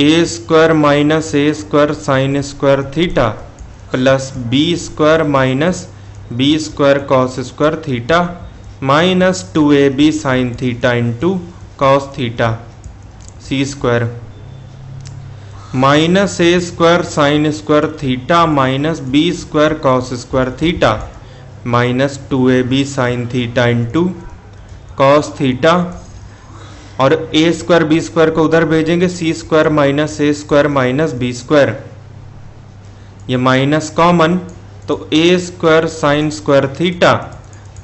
A square minus A square sine square theta plus B square minus B square cos square theta minus 2AB sine theta into cos theta C square minus A square sine square theta minus B square cos square theta minus 2AB sine theta into cos theta और A square B square को उधर भेजेंगे, C square minus A square minus B square, ये minus common तो A square sine square theta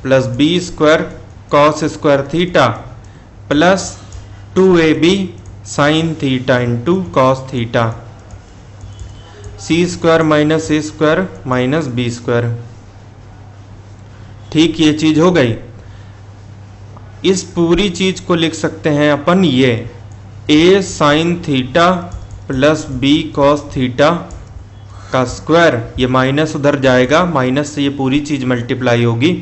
plus B square cos square theta plus 2AB sine theta into cos theta C square minus A square minus B square. ठीक, ये चीज हो गई। इस पूरी चीज को लिख सकते हैं अपन ये a sine theta plus b cos theta का स्क्वायर, ये माइनस उधर जाएगा, माइनस से ये पूरी चीज मल्टीप्लाई होगी,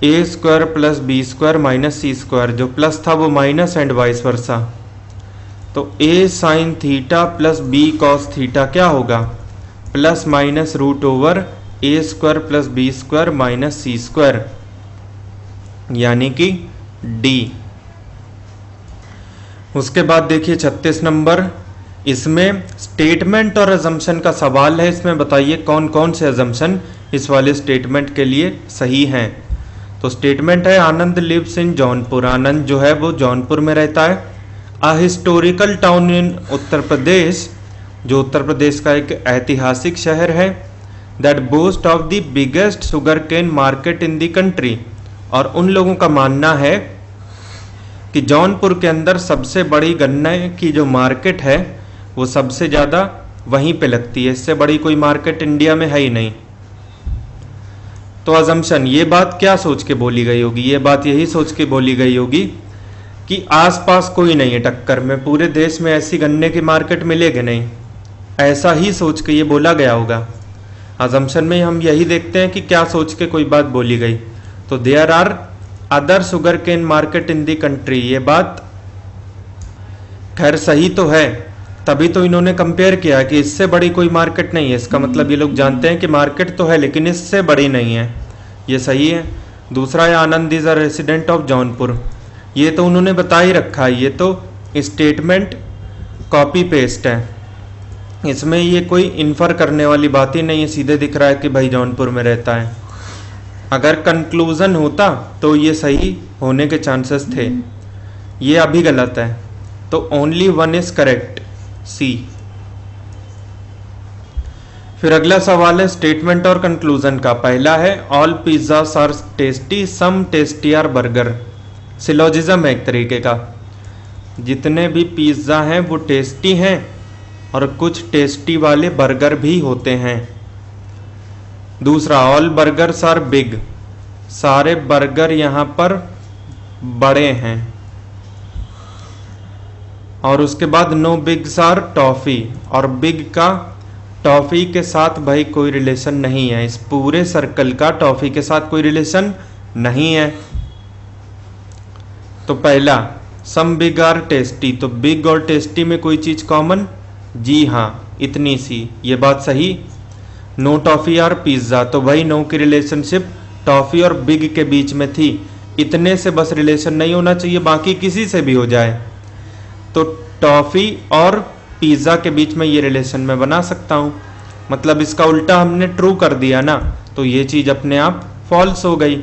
a square plus B square minus C square, जो प्लस था वो माइनस एंड वाइस वर्सा। तो a sine theta plus b cos theta क्या होगा, plus minus root over a square plus B square minus C square, यानी कि D। उसके बाद देखिए 36 नंबर, इसमें स्टेटमेंट और अजम्पशन का सवाल है। इसमें बताइए कौन कौन से अजम्पशन इस वाले स्टेटमेंट के लिए सही हैं। तो स्टेटमेंट है आनंद लिव्स इन जौनपुर, आनंद जो है वो जौनपुर में रहता है। A historical town in Uttar Pradesh, जो उत्तर प्रदेश का एक ऐतिहासिक शहर है। That boast of the biggest sugarcane market in the country, और उन लोगों का मानना है कि जौनपुर के अंदर सबसे बड़ी गन्ने की जो मार्केट है वो सबसे ज़्यादा वहीं पे लगती है, इससे बड़ी कोई मार्केट इंडिया में है ही नहीं। तो अजम्पशन, ये बात क्या सोच के बोली गई होगी, ये बात यही सोच के बोली गई होगी कि आसपास कोई नहीं है टक्कर में, पूरे देश में ऐसी गन्ने की मार्केट मिलेगी नहीं, ऐसा ही सोच के ये बोला गया होगा। अजम्पशन में हम यही देखते हैं कि क्या सोच के कोई बात बोली गई। तो there are other sugarcane market in the country, ये बात खैर सही तो है, तभी तो इन्होंने कंपेयर किया कि इससे बड़ी कोई मार्केट नहीं है। इसका मतलब ये लोग जानते हैं कि मार्केट तो है लेकिन इससे बड़ी नहीं है, ये सही है। दूसरा है Anand is a resident of Jaunpur, ये तो उन्होंने बता ही रखा है, ये तो स्टेटमेंट कॉपी पेस्ट है। इसमें ये कोई इन्फर करने वाली बात ही नहीं है, सीधे दिख रहा है कि भाई जौनपुर में रहता है। अगर कंक्लूजन होता तो ये सही होने के चांसेस थे, ये अभी गलत है। तो ओनली वन इज करेक्ट, सी। फिर अगला सवाल है स्टेटमेंट और कंक्लूजन का। पहला है all pizzas are tasty, some tastier burger. Syllogism है एक तरीके का, जितने भी पिज्ज़ा हैं वो टेस्टी हैं और कुछ टेस्टी वाले बर्गर भी होते हैं। दूसरा ऑल बर्गर्स आर बिग, सारे बर्गर यहाँ पर बड़े हैं। और उसके बाद नो बिग्स आर टॉफी, और बिग का टॉफी के साथ भाई कोई रिलेशन नहीं है, इस पूरे सर्कल का टॉफी के साथ कोई रिलेशन नहीं है। तो पहला सम बिग आर टेस्टी, तो बिग और टेस्टी में कोई चीज कॉमन, जी हाँ इतनी सी, ये बात सही। नो टॉफी आर पिज्जा, तो भाई नो की रिलेशनशिप टॉफी और बिग के बीच में थी, इतने से बस रिलेशन नहीं होना चाहिए, बाकी किसी से भी हो जाए। तो टॉफी और पिज्जा के बीच में ये रिलेशन मैं बना सकता हूँ, मतलब इसका उल्टा हमने ट्रू कर दिया ना, तो ये चीज अपने आप फॉल्स हो गई।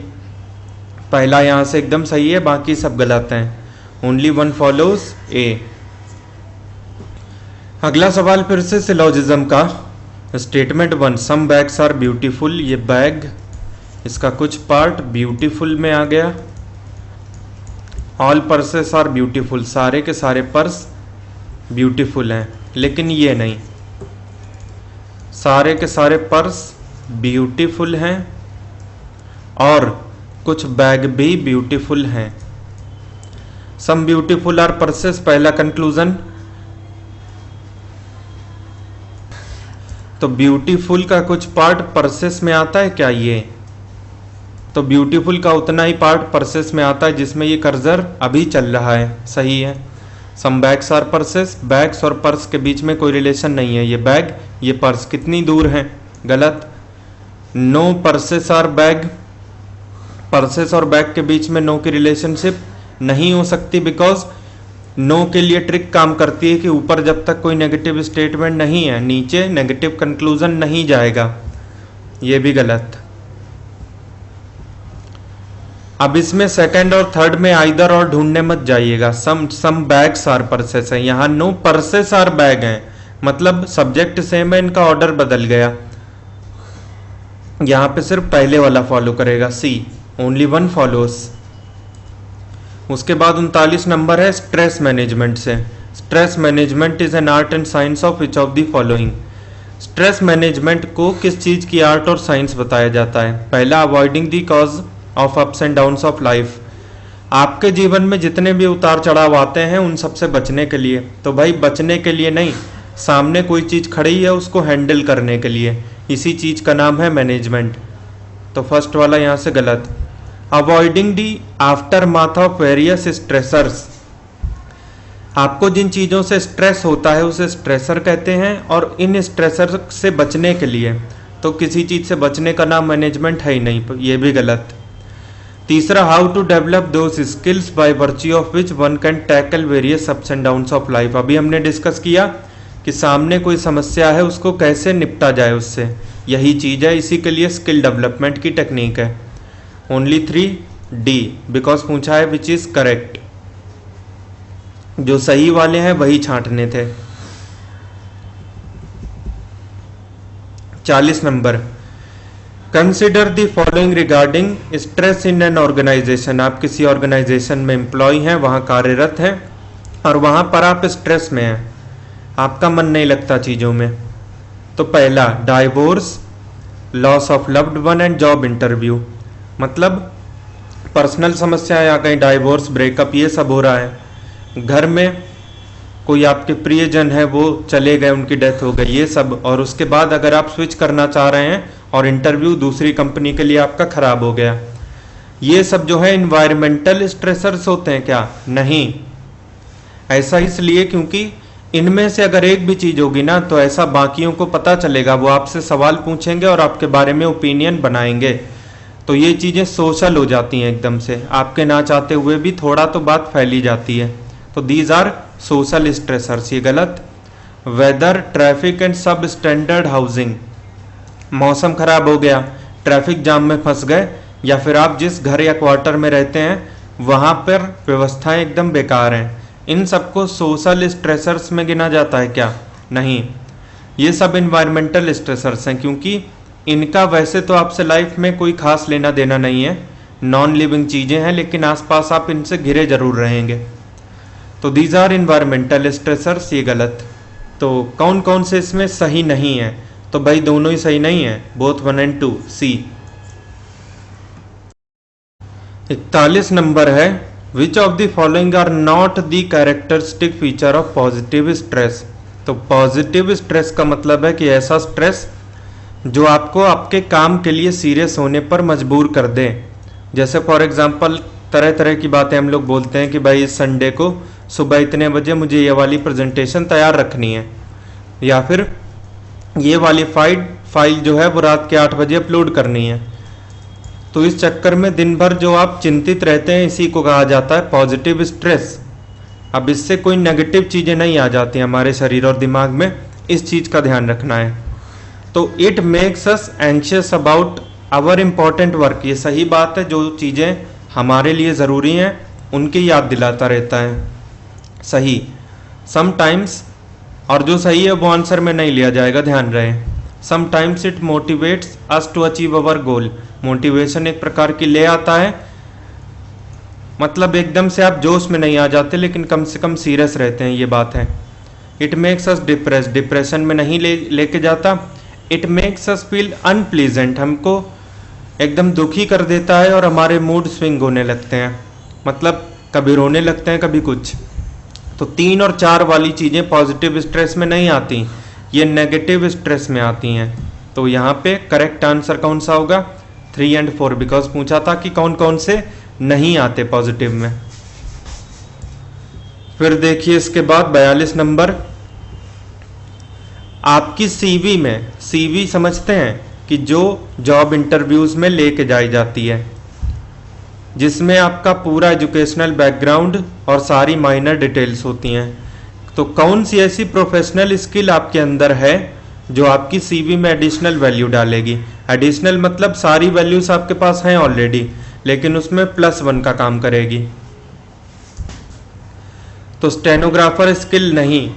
पहला यहां से एकदम सही है, बाकी सब गलत हैं। Only one follows A. अगला सवाल फिर से सिलोजिज्म का। Statement one some bags are beautiful, ये बैग इसका कुछ पार्ट ब्यूटीफुल में आ गया। ऑल पर्सेस आर ब्यूटीफुल, सारे के सारे पर्स ब्यूटीफुल हैं, लेकिन ये नहीं, सारे के सारे पर्स ब्यूटीफुल हैं और कुछ बैग भी ब्यूटीफुल हैं। सम ब्यूटीफुल आर पर्सेस, पहला कंक्लूजन। तो ब्यूटीफुल का कुछ पार्ट पर्सेस में आता है क्या, ये तो ब्यूटीफुल का उतना ही पार्ट पर्सेस में आता है जिसमें ये कर्सर अभी चल रहा है, सही है। सम बैग्स आर पर्सेस, बैग्स और पर्स के बीच में कोई रिलेशन नहीं है, ये बैग ये पर्स कितनी दूर है, गलत। No purses are bag, purses और बैग के बीच में नो की रिलेशनशिप नहीं हो सकती, बिकॉज नो के लिए ट्रिक काम करती है कि ऊपर जब तक कोई नेगेटिव स्टेटमेंट नहीं है नीचे नेगेटिव कंक्लूजन नहीं जाएगा, ये भी गलत। अब इसमें सेकंड और थर्ड में आइदर और ढूंढने मत जाइएगा। सम बैग्स आर पर्सेस है, यहाँ नो पर्सेस आर बैग है, मतलब सब्जेक्ट सेम है, इनका ऑर्डर बदल गया, यहाँ पे सिर्फ पहले वाला फॉलो करेगा, सी। Only one follows. उसके बाद 39 नंबर है स्ट्रेस मैनेजमेंट से। Stress management is an art and science of which of the following. Stress management को किस चीज की आर्ट और साइंस बताया जाता है। पहला avoiding the cause of ups and downs of life, आपके जीवन में जितने भी उतार चढ़ाव आते हैं उन सबसे बचने के लिए। तो भाई बचने के लिए नहीं, सामने कोई चीज खड़ी है उसको हैंडल करने के लिए, इसी चीज का नाम है मैनेजमेंट। तो फर्स्ट वाला यहाँ से गलत। Avoiding the after math of various stressors, आपको जिन चीज़ों से स्ट्रेस होता है उसे स्ट्रेसर कहते हैं, और इन स्ट्रेसर से बचने के लिए, तो किसी चीज़ से बचने का नाम मैनेजमेंट है ही नहीं, ये भी गलत। तीसरा how to develop those skills by virtue of which one can tackle various ups and downs of life. अभी हमने डिस्कस किया कि सामने कोई समस्या है उसको कैसे निपटा जाए उससे, यही चीज़ है, इसी के लिए स्किल डेवलपमेंट की टेक्निक है। ओनली 3 डी, बिकॉज पूछा है विच इज करेक्ट, जो सही वाले हैं वही छांटने थे। 40 number consider the following regarding stress in an organisation. आप किसी ऑर्गेनाइजेशन में एम्प्लॉय हैं, वहां कार्यरत हैं और वहां पर आप स्ट्रेस में हैं, आपका मन नहीं लगता चीज़ों में। तो पहला divorce, loss of loved one and job interview, मतलब पर्सनल समस्याएं आ गई, डाइवोर्स ब्रेकअप ये सब हो रहा है। घर में कोई आपके प्रियजन है वो चले गए, उनकी डेथ हो गई, ये सब। और उसके बाद अगर आप स्विच करना चाह रहे हैं और इंटरव्यू दूसरी कंपनी के लिए आपका खराब हो गया, ये सब जो है इन्वायरमेंटल स्ट्रेसर्स होते हैं क्या? नहीं। ऐसा इसलिए क्योंकि इनमें से अगर एक भी चीज होगी ना तो ऐसा बाकियों को पता चलेगा, वो आपसे सवाल पूछेंगे और आपके बारे में ओपिनियन बनाएंगे, तो ये चीजें सोशल हो जाती हैं एकदम से, आपके ना चाहते हुए भी थोड़ा तो बात फैली जाती है। तो दीज आर सोशल स्ट्रेसर्स, ये गलत। वेदर, ट्रैफिक एंड सब स्टैंडर्ड हाउसिंग। मौसम खराब हो गया, ट्रैफिक जाम में फंस गए, या फिर आप जिस घर या क्वार्टर में रहते हैं वहाँ पर व्यवस्थाएं एकदम बेकार हैं, इन सबको सोशल स्ट्रेसर्स में गिना जाता है क्या? नहीं, ये सब इन्वायरमेंटल स्ट्रेसर्स हैं, क्योंकि इनका वैसे तो आपसे लाइफ में कोई खास लेना देना नहीं है, नॉन लिविंग चीज़ें हैं, लेकिन आसपास आप इनसे घिरे जरूर रहेंगे। तो दीज आर इन्वायरमेंटल स्ट्रेसर्स, ये गलत। तो कौन कौन से इसमें सही नहीं है? तो भाई दोनों ही सही नहीं है, बोथ 1 and 2, सी। 41 नंबर है, which of the following are not the characteristic feature of positive stress. तो पॉजिटिव स्ट्रेस का मतलब है कि ऐसा स्ट्रेस जो आपको आपके काम के लिए सीरियस होने पर मजबूर कर दे। जैसे फॉर एग्जांपल तरह तरह की बातें हम लोग बोलते हैं कि भाई इस संडे को सुबह इतने बजे मुझे ये वाली प्रेजेंटेशन तैयार रखनी है, या फिर ये वाली फाइल जो है वो रात के 8 बजे अपलोड करनी है। तो इस चक्कर में दिन भर जो आप चिंतित रहते हैं, इसी को कहा जाता है पॉजिटिव स्ट्रेस। अब इससे कोई नेगेटिव चीज़ें नहीं आ जाती हमारे शरीर और दिमाग में, इस चीज़ का ध्यान रखना है। तो it makes us anxious about our important work, ये सही बात है, जो चीज़ें हमारे लिए ज़रूरी हैं उनकी याद दिलाता रहता है, सही। समटाइम्स, और जो सही है वो आंसर में नहीं लिया जाएगा, ध्यान रहे। Sometimes it motivates us to achieve our goal. Motivation एक प्रकार की ले आता है, मतलब एकदम से आप जोश में नहीं आ जाते, लेकिन कम से कम सीरियस रहते हैं, ये बात है। It makes us depress, depression में नहीं लेके जाता। It makes us feel unpleasant, हमको एकदम दुखी कर देता है और हमारे मूड स्विंग होने लगते हैं, मतलब कभी रोने लगते हैं कभी कुछ। तो 3 और 4 वाली चीज़ें पॉजिटिव स्ट्रेस में नहीं आती, ये नेगेटिव स्ट्रेस में आती हैं। तो यहाँ पे करेक्ट आंसर कौन सा होगा? 3 and 4, बिकॉज पूछा था कि कौन कौन से नहीं आते पॉजिटिव में। फिर देखिए इसके बाद 42 नंबर, आपकी सीवी में, सीवी समझते हैं कि जो जॉब इंटरव्यूज में लेके जाई जाती है, जिसमें आपका पूरा एजुकेशनल बैकग्राउंड और सारी माइनर डिटेल्स होती हैं। तो कौन सी ऐसी प्रोफेशनल स्किल आपके अंदर है जो आपकी सीवी में एडिशनल वैल्यू डालेगी? एडिशनल मतलब सारी वैल्यूज आपके पास हैं ऑलरेडी, लेकिन उसमें +1 का काम करेगी। तो स्टेनोग्राफर स्किल नहीं,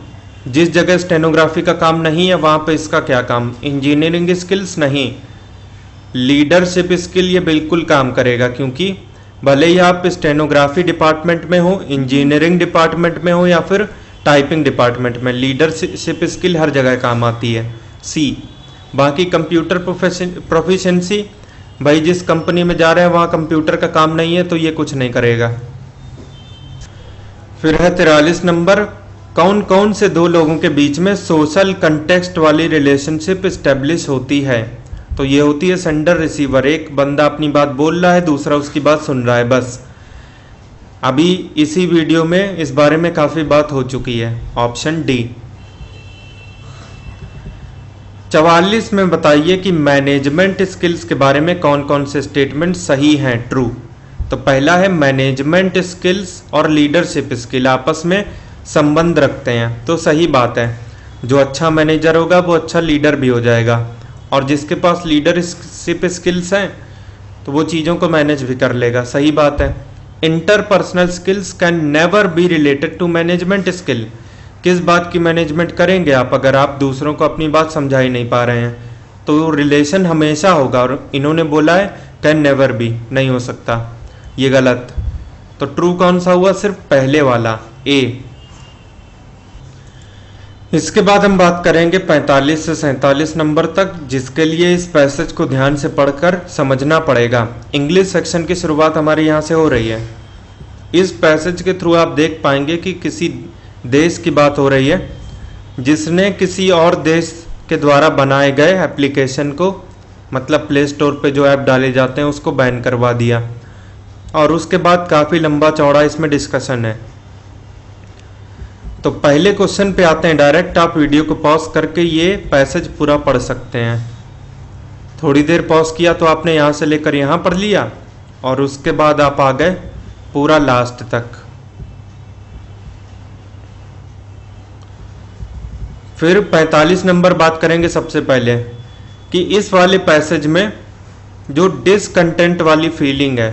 जिस जगह स्टेनोग्राफी का काम नहीं है वहां पे इसका क्या काम? इंजीनियरिंग स्किल्स नहीं। लीडरशिप स्किल ये बिल्कुल काम करेगा, क्योंकि भले ही आप स्टेनोग्राफी डिपार्टमेंट में हो, इंजीनियरिंग डिपार्टमेंट में हो या फिर टाइपिंग डिपार्टमेंट में, लीडरशिप स्किल हर जगह काम आती है, सी। बाकी कंप्यूटर प्रोफिशिएंसी, भाई जिस कंपनी में जा रहे हैं वहाँ कंप्यूटर का काम नहीं है तो ये कुछ नहीं करेगा। फिर है 43 नंबर, कौन कौन से 2 लोगों के बीच में सोशल कंटेक्स्ट वाली रिलेशनशिप स्टेब्लिश होती है? तो ये होती है सेंडर रिसीवर, एक बंदा अपनी बात बोल रहा है, दूसरा उसकी बात सुन रहा है, बस। अभी इसी वीडियो में इस बारे में काफ़ी बात हो चुकी है, ऑप्शन डी। 44 में बताइए कि मैनेजमेंट स्किल्स के बारे में कौन कौन से स्टेटमेंट सही हैं, ट्रू। तो पहला है मैनेजमेंट स्किल्स और लीडरशिप स्किल आपस में संबंध रखते हैं, तो सही बात है। जो अच्छा मैनेजर होगा वो अच्छा लीडर भी हो जाएगा, और जिसके पास लीडरशिप स्किल्स हैं तो वो चीज़ों को मैनेज भी कर लेगा, सही बात है। Interpersonal skills can never be related to management skill. किस बात की मैनेजमेंट करेंगे आप अगर आप दूसरों को अपनी बात समझा ही नहीं पा रहे हैं? तो रिलेशन हमेशा होगा, और इन्होंने बोला है कैन नेवर बी, नहीं हो सकता, ये गलत। तो ट्रू कौन सा हुआ? सिर्फ पहले वाला, ए। इसके बाद हम बात करेंगे 45 से 47 नंबर तक, जिसके लिए इस पैसेज को ध्यान से पढ़कर समझना पड़ेगा। इंग्लिश सेक्शन की शुरुआत हमारे यहाँ से हो रही है। इस पैसेज के थ्रू आप देख पाएंगे कि किसी देश की बात हो रही है जिसने किसी और देश के द्वारा बनाए गए एप्लीकेशन को, मतलब प्ले स्टोर पे जो ऐप डाले जाते हैं उसको बैन करवा दिया, और उसके बाद काफ़ी लंबा चौड़ा इसमें डिस्कशन है। तो पहले क्वेश्चन पे आते हैं डायरेक्ट, आप वीडियो को पॉज करके ये पैसेज पूरा पढ़ सकते हैं। थोड़ी देर पॉज किया तो आपने यहाँ से लेकर यहाँ पढ़ लिया, और उसके बाद आप आ गए पूरा लास्ट तक। फिर 45 नंबर बात करेंगे सबसे पहले कि इस वाले पैसेज में जो डिसकंटेंट वाली फीलिंग है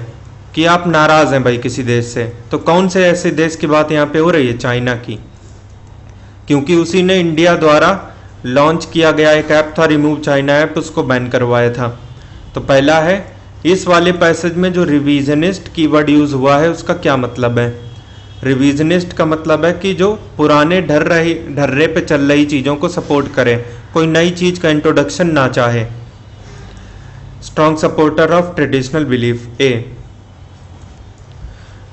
कि आप नाराज हैं भाई किसी देश से, तो कौन से ऐसे देश की बात यहाँ पे हो रही है? चाइना की, क्योंकि उसी ने इंडिया द्वारा लॉन्च किया गया एक ऐप था रिमूव चाइना ऐप, उसको बैन करवाया था। तो पहला है, इस वाले पैसेज में जो रिवीजनिस्ट कीवर्ड यूज हुआ है उसका क्या मतलब है? रिवीजनिस्ट का मतलब है कि जो पुराने ढर्रे पे चल रही चीज़ों को सपोर्ट करे, कोई नई चीज़ का इंट्रोडक्शन ना चाहे। Strong supporter of traditional belief A.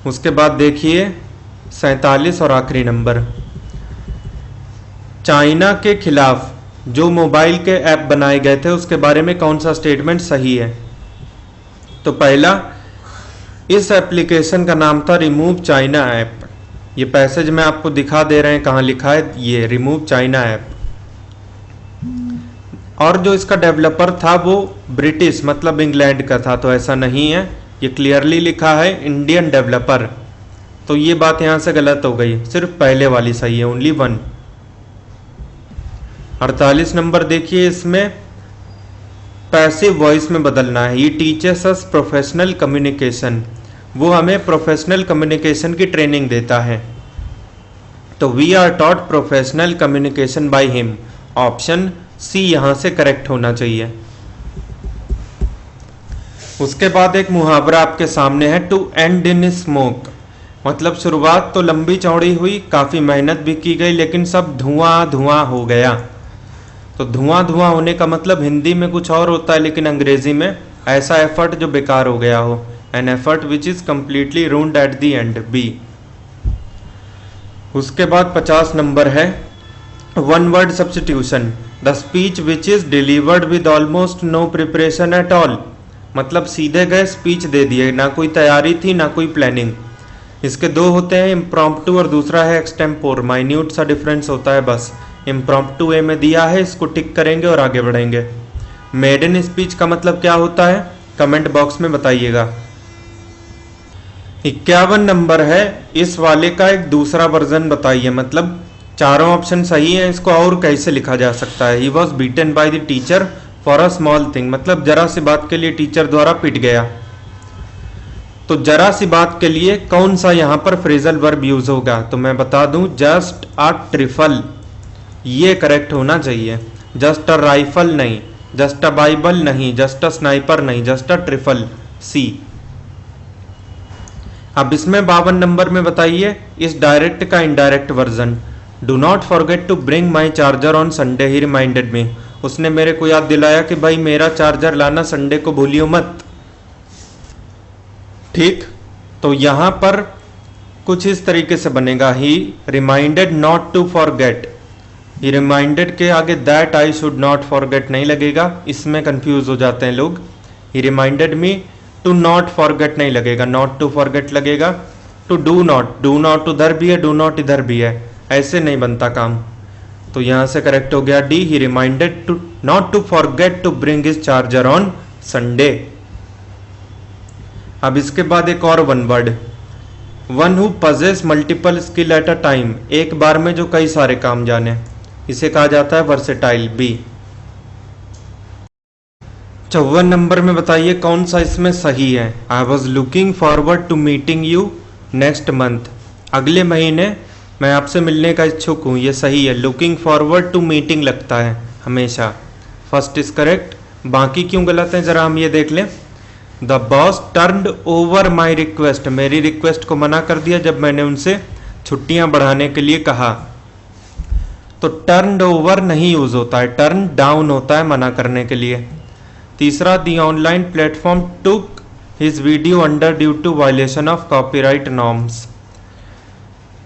उसके बाद देखिए 47 और आखिरी नंबर, चाइना के खिलाफ जो मोबाइल के ऐप बनाए गए थे उसके बारे में कौन सा स्टेटमेंट सही है? तो पहला, इस एप्लीकेशन का नाम था रिमूव चाइना ऐप। ये पैसेज में आपको दिखा दे रहे हैं कहाँ लिखा है, ये रिमूव चाइना ऐप। और जो इसका डेवलपर था वो ब्रिटिश मतलब इंग्लैंड का था, तो ऐसा नहीं है, ये क्लियरली लिखा है इंडियन डेवलपर। तो ये बात यहाँ से गलत हो गई, सिर्फ पहले वाली सही है, ओनली 1। 48 नंबर देखिए, इसमें पैसिव वॉइस में बदलना है। ये टीचर्स अस प्रोफेशनल कम्युनिकेशन, वो हमें प्रोफेशनल कम्युनिकेशन की ट्रेनिंग देता है। तो we are taught professional communication by him, option C यहाँ से करेक्ट होना चाहिए। उसके बाद एक मुहावरा आपके सामने है, टू एंड इन स्मोक, मतलब शुरुआत तो लंबी चौड़ी हुई, काफ़ी मेहनत भी की गई, लेकिन सब धुआं धुआं हो गया। तो धुआं धुआं होने का मतलब हिंदी में कुछ और होता है, लेकिन अंग्रेजी में ऐसा एफर्ट जो बेकार हो गया हो, an effort which is completely ruined at the end, B. उसके बाद 50 नंबर है, one word substitution, the speech which is delivered with almost no preparation at all, मतलब सीधे गए स्पीच दे दिए, ना कोई तैयारी थी ना कोई प्लानिंग। इसके दो होते हैं, इम्प्रॉम्प्टू और दूसरा है एक्सटेम्पोर, माइन्यूट सा डिफरेंस होता है बस। इम्प्रॉम्प्टू ए में दिया है, इसको टिक करेंगे और आगे बढ़ेंगे। मेडन स्पीच का मतलब क्या होता है, कमेंट बॉक्स में बताइएगा। 51 नंबर है, इस वाले का एक दूसरा वर्जन बताइए, मतलब चारों ऑप्शन सही हैं, इसको और कैसे लिखा जा सकता है? He was beaten by the teacher for a small thing, मतलब जरा सी बात के लिए टीचर द्वारा पिट गया। तो जरा सी बात के लिए कौन सा यहाँ पर फ्रेजल वर्ब यूज होगा? तो मैं बता दूं, जस्ट अ ट्रिफल, ये करेक्ट होना चाहिए। जस्ट अ राइफल नहीं, जस्ट अ बाइबल नहीं, जस्ट अ स्नाइपर नहीं, जस्ट अ ट्रिफल, सी। अब इसमें 52 नंबर में बताइए इस डायरेक्ट का indirect version, do not forget to bring my charger on Sunday, he reminded me, उसने मेरे को याद दिलाया कि भाई मेरा चार्जर लाना संडे को भूलियो मत। ठीक, तो यहां पर कुछ इस तरीके से बनेगा, he reminded not to forget, he reminded के आगे that I should not forget नहीं लगेगा, इसमें कंफ्यूज हो जाते हैं लोग। He reminded me to not forget नहीं लगेगा, नॉट टू फॉरगेट लगेगा। टू डू नॉट उधर भी है, डू नॉट इधर भी है, ऐसे नहीं बनता काम। तो यहां से करेक्ट हो गया D, he reminded to not to forget to bring his charger on Sunday. अब इसके बाद एक और one word, one who possess multiple skill at a time, एक बार में जो कई सारे काम जाने, इसे कहा जाता है वर्सेटाइल, बी। 54 नंबर में बताइए कौन सा इसमें सही है? I was looking forward to meeting you next month, अगले महीने मैं आपसे मिलने का इच्छुक हूँ, ये सही है। लुकिंग फॉरवर्ड टू मीटिंग लगता है हमेशा, फर्स्ट इज करेक्ट। बाकी क्यों गलत है जरा हम ये देख लें। The boss turned over my request, मेरी रिक्वेस्ट को मना कर दिया जब मैंने उनसे छुट्टियां बढ़ाने के लिए कहा। तो टर्न्ड ओवर नहीं यूज होता है, टर्न डाउन होता है मना करने के लिए। तीसरा, the online platform took his video under due to violation of copyright norms,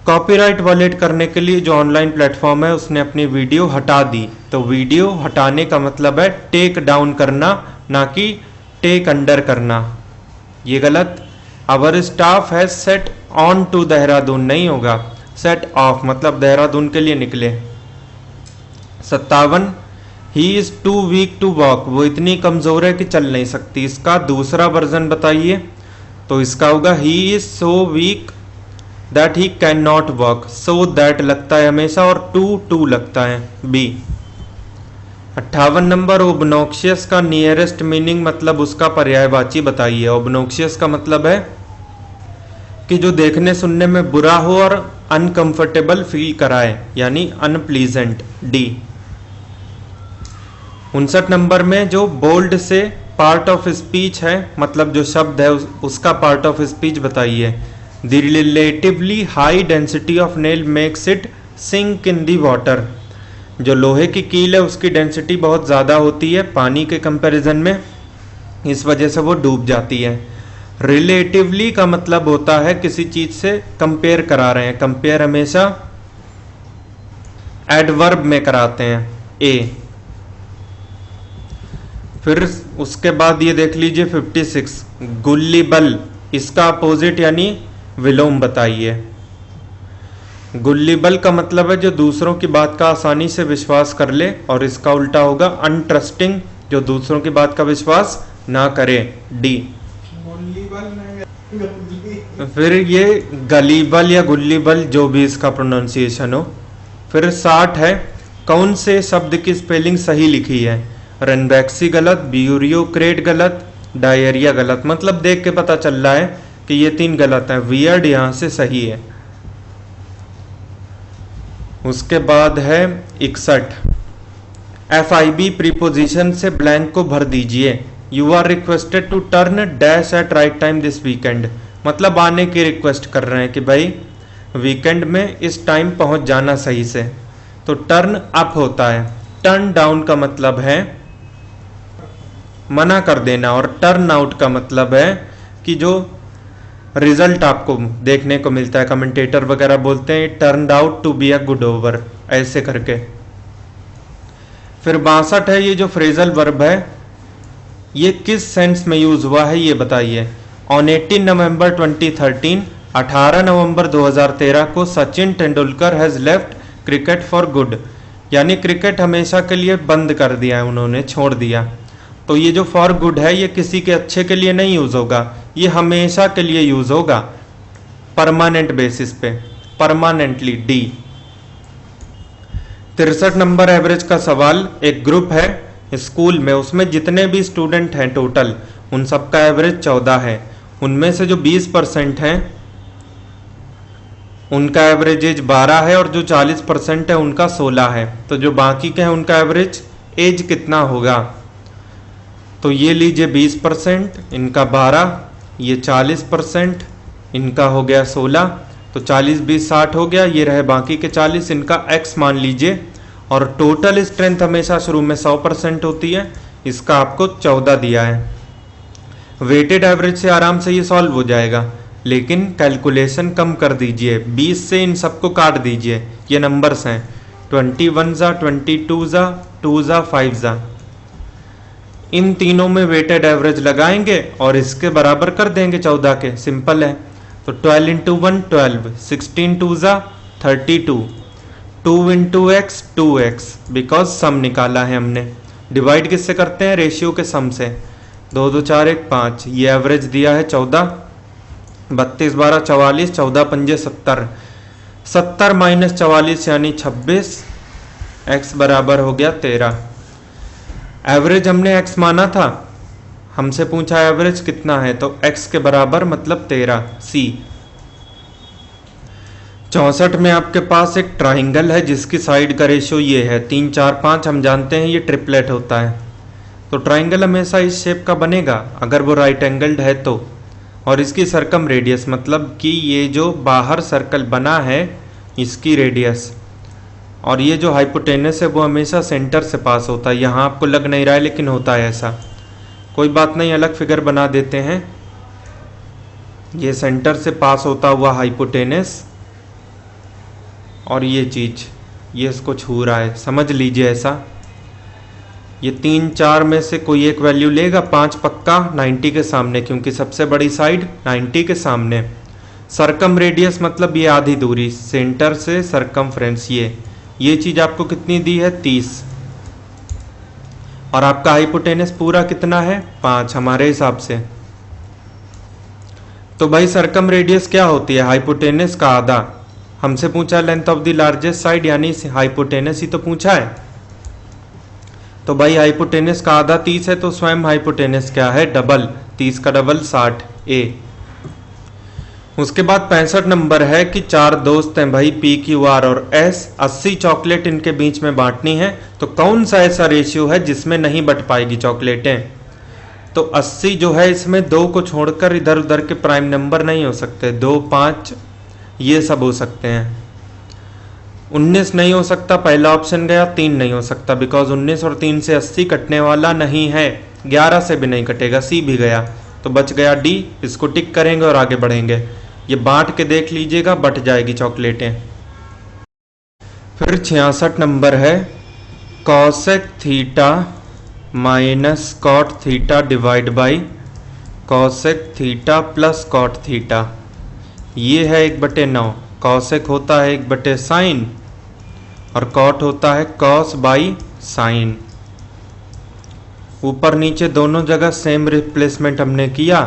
copyright violate करने के लिए जो ऑनलाइन प्लेटफॉर्म है उसने अपनी वीडियो हटा दी। तो वीडियो हटाने का मतलब है टेक डाउन करना, ना कि टेक अंडर करना, ये गलत। Our staff has set on to Dehradun नहीं होगा, सेट ऑफ मतलब देहरादून के लिए निकले। 57, he is too weak to walk, वो इतनी कमजोर है कि चल नहीं सकती, इसका दूसरा वर्जन बताइए। तो इसका होगा he is so weak that he can not walk, so that लगता है हमेशा और टू लगता है बी। 58 नंबर, ओबनॉक्शियस का नियरेस्ट मीनिंग मतलब उसका पर्यायवाची बताइए। ओबनॉक्शियस का मतलब है कि जो देखने सुनने में बुरा हो और अनकंफर्टेबल फील कराए, यानी अनप्लीजेंट, डी। 59 नंबर में जो बोल्ड से पार्ट ऑफ स्पीच है, मतलब जो शब्द है उसका पार्ट ऑफ स्पीच बताइए। The relatively high density of nail makes it sink in the water. जो लोहे की कील है उसकी डेंसिटी बहुत ज़्यादा होती है पानी के कंपैरिजन में, इस वजह से वो डूब जाती है। रिलेटिवली का मतलब होता है किसी चीज से कंपेयर करा रहे हैं, कंपेयर हमेशा एडवर्ब में कराते हैं, ए। फिर उसके बाद ये देख लीजिए 56, गुल्लीबल, इसका अपोजिट यानी विलोम बताइए। गुल्लीबल का मतलब है जो दूसरों की बात का आसानी से विश्वास कर ले, और इसका उल्टा होगा अनट्रस्टिंग, जो दूसरों की बात का विश्वास ना करे, डी। फिर ये गलीबल या गुल्लीबल, जो भी इसका प्रोनाउंसिएशन हो। फिर 60 है, कौन से शब्द की स्पेलिंग सही लिखी है। रेनबैक्सी गलत, ब्यूरियोक्रेट गलत, डायरिया गलत। मतलब देख के पता चल रहा है कि ये 3 गलत है, वियर्ड यहां से सही है। उसके बाद है 61, FIB प्रीपोजिशन से ब्लैंक को भर दीजिए। You are requested to turn dash at right time this weekend. मतलब आने की रिक्वेस्ट कर रहे हैं कि भाई वीकेंड में इस टाइम पहुंच जाना सही से। तो टर्न अप होता है। टर्न डाउन का मतलब है मना कर देना, और टर्न आउट का मतलब है कि जो रिजल्ट आपको देखने को मिलता है, कमेंटेटर वगैरह बोलते हैं turn out to be a good over, ऐसे करके। फिर 62 है, ये जो फ्रेजल वर्ब है ये किस सेंस में यूज हुआ है ये बताइए। ऑन 18 नवंबर 2013, 18 नवंबर 2013 को Sachin Tendulkar has left cricket for good, यानी क्रिकेट हमेशा के लिए बंद कर दिया है उन्होंने, छोड़ दिया। तो ये जो फॉर गुड है ये किसी के अच्छे के लिए नहीं यूज होगा, ये हमेशा के लिए यूज होगा, परमानेंट बेसिस पे, परमानेंटली, डी। 63 नंबर एवरेज का सवाल, एक ग्रुप है स्कूल में, उसमें जितने भी स्टूडेंट हैं टोटल उन सबका एवरेज 14 है। उनमें से जो 20% हैं उनका एवरेज एज 12 है, और जो 40% है उनका 16 है। तो जो बाकी के हैं उनका एवरेज एज कितना होगा। तो ये लीजिए 20%, इनका 12, ये 40%, इनका हो गया 16, तो 40 20 60 हो गया, ये रहे बाकी के 40, इनका x मान लीजिए। और टोटल स्ट्रेंथ हमेशा शुरू में 100% होती है, इसका आपको 14 दिया है। वेटेड एवरेज से आराम से ये सॉल्व हो जाएगा, लेकिन कैलकुलेशन कम कर दीजिए, 20 से इन सबको काट दीजिए, ये नंबर्स हैं 21 जा, 22 जा, 2 जा, 5 जा। इन तीनों में वेटेड एवरेज लगाएंगे और इसके बराबर कर देंगे 14 के, सिंपल है। तो 12 इंटू 1 12, 16 2 जा 32, 2 into x 2x, because some निकाला है हमने। डिवाइड किससे करते हैं, रेशियो के सम से। 2 2 4 1 5, ये एवरेज दिया है 14, 32 12 44, 14 पंजे 70, 70 माइनस 44 यानी 26, x बराबर हो गया 13। एवरेज हमने x माना था, हमसे पूछा एवरेज कितना है, तो x के बराबर मतलब 13, सी। 64 में आपके पास एक ट्राइंगल है जिसकी साइड का रेशियो ये है 3 4 5, हम जानते हैं ये ट्रिपलेट होता है। तो ट्राइंगल हमेशा इस शेप का बनेगा अगर वो राइट एंगल्ड है तो, और इसकी सरकम रेडियस मतलब कि ये जो बाहर सर्कल बना है इसकी रेडियस, और ये जो हाइपोटेनस है वो हमेशा सेंटर से पास होता है। यहाँ आपको लग नहीं रहा है लेकिन होता है ऐसा, कोई बात नहीं, अलग फिगर बना देते हैं। ये सेंटर से पास होता हुआ हाइपोटेनस, और ये चीज ये इसको छू रहा है, समझ लीजिए ऐसा। ये 3 4 में से कोई एक वैल्यू लेगा, 5 पक्का 90 के सामने, क्योंकि सबसे बड़ी साइड 90 के सामने। सरकम रेडियस मतलब ये आधी दूरी सेंटर से सरकमफ्रेंस, ये चीज आपको कितनी दी है 30, और आपका हाइपोटेनस पूरा कितना है 5 हमारे हिसाब से। तो भाई सरकम रेडियस क्या होती है? हाइपोटेनस का आधा। हमसे पूछा length of the largest side, यानी हाइपोटेनस ही तो पूछा है। तो भाई हाइपोटेनस का आधा 30 है, तो स्वयं हाइपोटेनस क्या है? डबल। 30 का डबल 60 ए। उसके बाद 65 नंबर है कि 4 दोस्त हैं भाई पी क्यू आर और एस, 80 चॉकलेट इनके बीच में बांटनी है, तो कौन सा ऐसा रेशियो है जिसमें नहीं बट पाएगी चॉकलेटें? तो 80 जो है इसमें 2 को छोड़कर इधर उधर के प्राइम नंबर नहीं हो सकते, 2, 5 ये सब हो सकते हैं। 19 नहीं हो सकता, पहला ऑप्शन गया। 3 नहीं हो सकता बिकॉज 19 और 3 से 80 कटने वाला नहीं है। 11 से भी नहीं कटेगा, सी भी गया, तो बच गया डी। इसको टिक करेंगे और आगे बढ़ेंगे। ये बांट के देख लीजिएगा, बट जाएगी चॉकलेटें। फिर 66 नंबर है cosec theta minus cot theta divide by cosec theta plus cot theta. ये है 1/9। कॉसेक होता है 1/sin और कॉट होता है कॉस बाई साइन। ऊपर नीचे दोनों जगह सेम रिप्लेसमेंट हमने किया,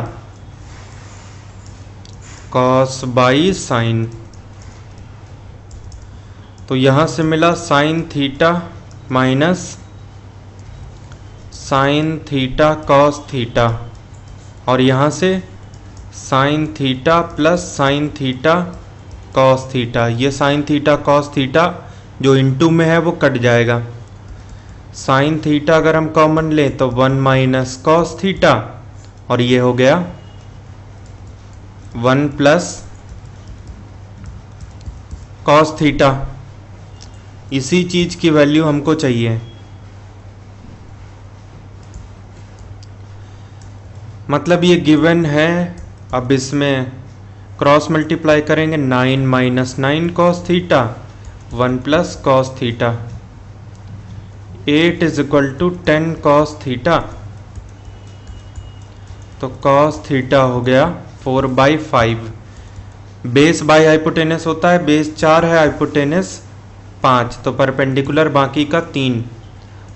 कॉस बाई साइन। तो यहां से मिला sine theta minus sine theta cos theta, और यहां से sign theta plus sine theta cos theta. ये साइन थीटा कॉस थीटा जो इनटू में है वो कट जाएगा। साइन थीटा अगर हम कॉमन लें तो 1 माइनस कॉस थीटा, और ये हो गया 1 प्लस कॉस थीटा। इसी चीज की वैल्यू हमको चाहिए, मतलब ये गिवन है। अब इसमें क्रॉस मल्टीप्लाई करेंगे, 9 minus 9 cos theta 1 plus cos theta. 8 is equal to 10 cos theta, तो कॉस थीटा हो गया 4/5। बेस बाय हाइपोटेनस होता है, बेस 4 है, हाइपोटेनस 5, तो परपेंडिकुलर बाकी का 3।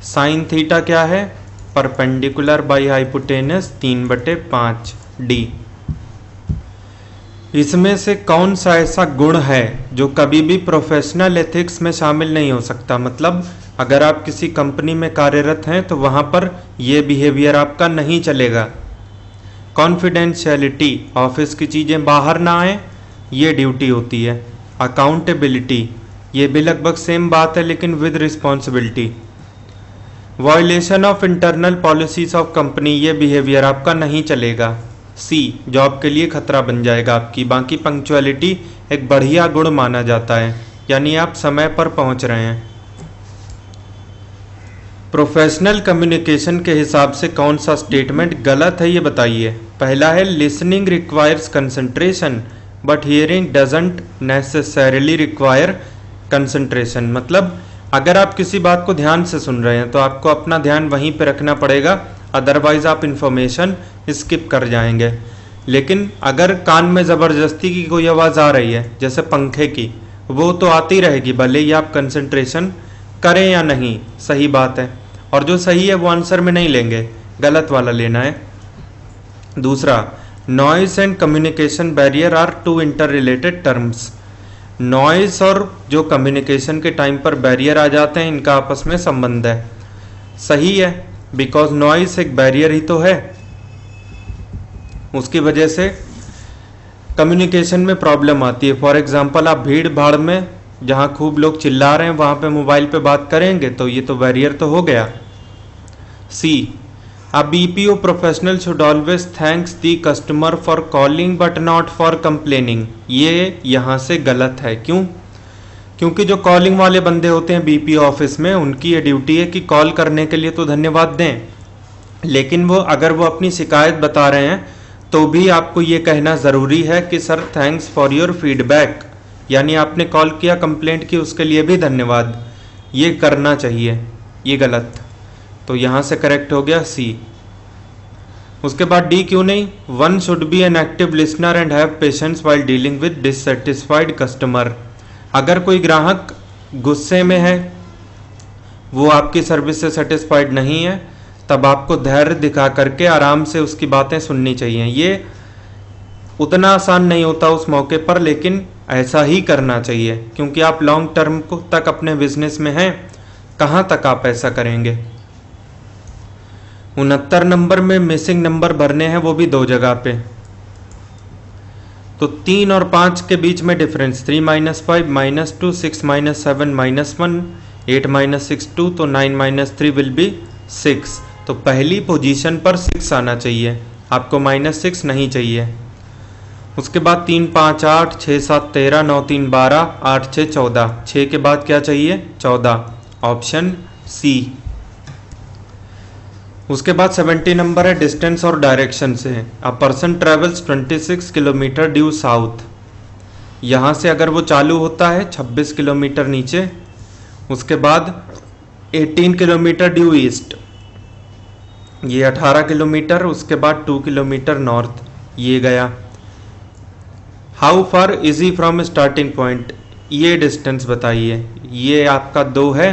साइन थीटा क्या है? Perpendicular by hypotenuse 3/5 D. इसमें से कौन सा ऐसा गुण है जो कभी भी प्रोफेशनल एथिक्स में शामिल नहीं हो सकता? मतलब अगर आप किसी कंपनी में कार्यरत हैं तो वहां पर यह बिहेवियर आपका नहीं चलेगा। कॉन्फिडेंशियलिटी, ऑफिस की चीजें बाहर ना आए, ये ड्यूटी होती है। अकाउंटेबिलिटी, ये भी लगभग सेम बात है लेकिन with responsibility. Violation of internal policies of company, ये बिहेवियर आपका नहीं चलेगा। सी, जॉब के लिए खतरा बन जाएगा आपकी। बाकी पंक्चुअलिटी एक बढ़िया गुण माना जाता है, यानी आप समय पर पहुंच रहे हैं। प्रोफेशनल कम्युनिकेशन के हिसाब से कौन सा स्टेटमेंट गलत है ये बताइए। पहला है listening requires concentration but hearing doesn't necessarily require concentration. मतलब अगर आप किसी बात को ध्यान से सुन रहे हैं तो आपको अपना ध्यान वहीं पे रखना पड़ेगा, अदरवाइज आप इंफॉर्मेशन स्किप कर जाएंगे। लेकिन अगर कान में ज़बरदस्ती की कोई आवाज़ आ रही है जैसे पंखे की, वो तो आती रहेगी भले ही आप कंसंट्रेशन करें या नहीं, सही बात है। और जो सही है वो आंसर में नहीं लेंगे, गलत वाला लेना है। दूसरा, noise and communication barrier are two interrelated terms. Noise और जो कम्युनिकेशन के टाइम पर बैरियर आ जाते हैं, इनका आपस में संबंध है। सही है, बिकॉज नॉइस एक बैरियर ही तो है, उसकी वजह से कम्युनिकेशन में प्रॉब्लम आती है। फॉर एग्जांपल, आप भीड़ भाड़ में जहाँ खूब लोग चिल्ला रहे हैं वहाँ पे मोबाइल पे बात करेंगे तो ये तो बैरियर तो हो गया। C, a BPO professional should always thanks the customer for calling but not for complaining. ये यहाँ से गलत है। क्यों? क्योंकि जो कॉलिंग वाले बंदे होते हैं बीपीओ ऑफिस में, उनकी ये ड्यूटी है कि कॉल करने के लिए तो धन्यवाद दें, लेकिन वो अगर वो अपनी शिकायत बता रहे हैं तो भी आपको ये कहना ज़रूरी है कि sir thanks for your feedback, यानी आपने कॉल किया, कंप्लेंट की, उसके लिए भी धन्यवाद। ये करना चाहिए, ये गलत। तो यहाँ से करेक्ट हो गया सी। उसके बाद डी क्यों नहीं? One should be an active listener and have patience while dealing with dissatisfied customer. अगर कोई ग्राहक गुस्से में है, वो आपकी सर्विस से सेटिस्फाइड नहीं है, तब आपको धैर्य दिखा करके आराम से उसकी बातें सुननी चाहिए। ये उतना आसान नहीं होता उस मौके पर, लेकिन ऐसा ही करना चाहिए क्योंकि आप लॉन्ग टर्म को तक अपने बिजनेस में हैं, कहाँ तक आप ऐसा करेंगे। 69 नंबर में मिसिंग नंबर भरने हैं, वो भी 2 जगह पे। तो 3 और 5 के बीच में डिफरेंस 3 - 5 -2, 6 - 7 -1, 8 - 6 2, तो 9 - 3 विल बी 6। तो पहली पोजीशन पर 6 आना चाहिए, आपको -6 नहीं चाहिए। उसके बाद 3 5 8, 6 7 13, 9 3 12, 8 6 14, 6 के बाद क्या चाहिए 14, ऑप्शन सी। उसके बाद 70 नंबर है डिस्टेंस और डायरेक्शन से। A person travels 26 kilometre due south. यहाँ से अगर वो चालू होता है 26 किलोमीटर नीचे, उसके बाद 18 किलोमीटर ड्यू ईस्ट, ये 18 किलोमीटर, उसके बाद 2 किलोमीटर नॉर्थ, ये गया। How far is he from starting point, ये डिस्टेंस बताइए। ये आपका 2 है,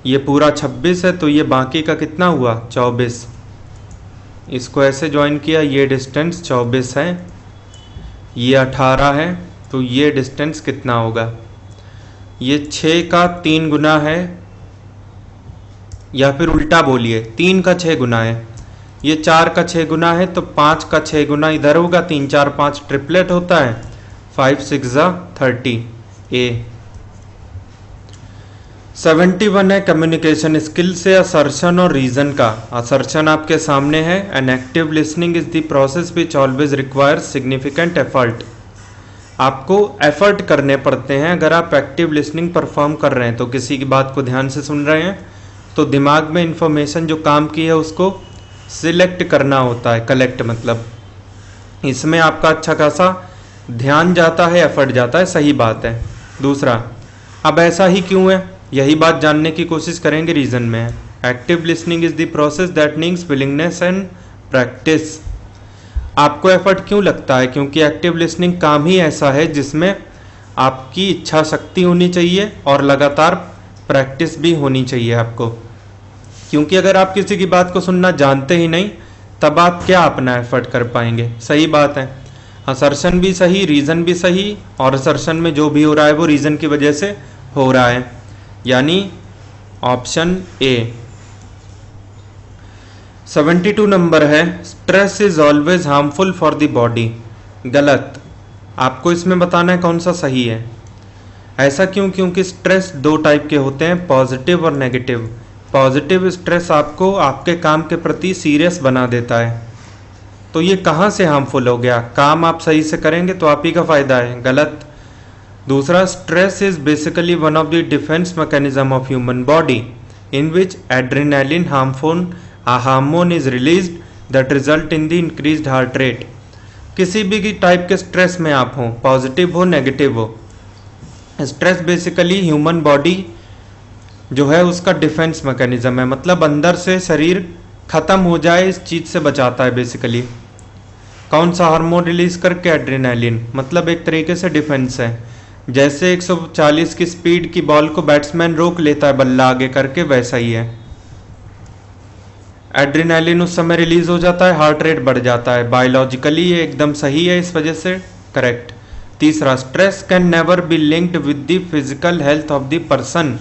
ये पूरा 26 है, तो ये बाकी का कितना हुआ 24। इसको ऐसे ज्वाइन किया, ये डिस्टेंस 24 है, ये 18 है, तो ये डिस्टेंस कितना होगा। ये 6 का 3 गुना है, या फिर उल्टा बोलिए 3 का 6 गुना है। ये 4 का 6 गुना है, तो 5 का 6 गुना इधर होगा, 3 4 5 ट्रिपलेट होता है, 5 6 30 ए। 71 है कम्युनिकेशन स्किल से असर्शन और रीजन का। असर्शन आपके सामने है, an active listening is the process which always requires significant effort. आपको एफर्ट करने पड़ते हैं अगर आप एक्टिव लिसनिंग परफॉर्म कर रहे हैं, तो किसी की बात को ध्यान से सुन रहे हैं, तो दिमाग में इंफॉर्मेशन जो काम की है उसको सिलेक्ट करना होता है, कलेक्ट मतलब। इसमें आपका अच्छा खासा ध्यान जाता है, एफर्ट जाता है, सही बात है। दूसरा, अब ऐसा ही क्यों है, यही बात जानने की कोशिश करेंगे, रीजन में है। Active listening is the process that needs willingness and practice. आपको एफर्ट क्यों लगता है, क्योंकि एक्टिव लिसनिंग काम ही ऐसा है जिसमें आपकी इच्छा शक्ति होनी चाहिए और लगातार प्रैक्टिस भी होनी चाहिए आपको। क्योंकि अगर आप किसी की बात को सुनना जानते ही नहीं, तब आप क्या अपना एफर्ट कर पाएंगे। सही बात है, असर्शन भी सही, रीजन भी सही, और असर्शन में जो भी हो रहा है वो रीजन की वजह से हो रहा है, यानी ऑप्शन ए। 72 नंबर है stress is always harmful for the body. गलत, आपको इसमें बताना है कौन सा सही है। ऐसा क्यों, क्योंकि स्ट्रेस 2 टाइप के होते हैं, पॉजिटिव और नेगेटिव। पॉजिटिव स्ट्रेस आपको आपके काम के प्रति सीरियस बना देता है, तो ये कहाँ से हार्मफुल हो गया। काम आप सही से करेंगे तो आप ही का फायदा है, गलत। दूसरा, stress is basically one of the defence mechanism of human body in which adrenaline hormone is released that result in the increased heart rate. किसी भी टाइप के स्ट्रेस में आप हो, पॉजिटिव हो नेगेटिव हो, स्ट्रेस बेसिकली ह्यूमन बॉडी जो है उसका डिफेंस मैकेनिज्म है, मतलब अंदर से शरीर खत्म हो जाए इस चीज से बचाता है बेसिकली। कौन सा हार्मोन रिलीज करके, एड्रेनालिन, मतलब एक तरीके से डिफेंस है। जैसे 140 की स्पीड की बॉल को बैट्समैन रोक लेता है बल्ला आगे करके, वैसा ही है। एड्रेनालिन उस समय रिलीज हो जाता है, हार्ट रेट बढ़ जाता है, बायोलॉजिकली ये एकदम सही है, इस वजह से करेक्ट। तीसरा, stress can never be linked with the physical health of the person.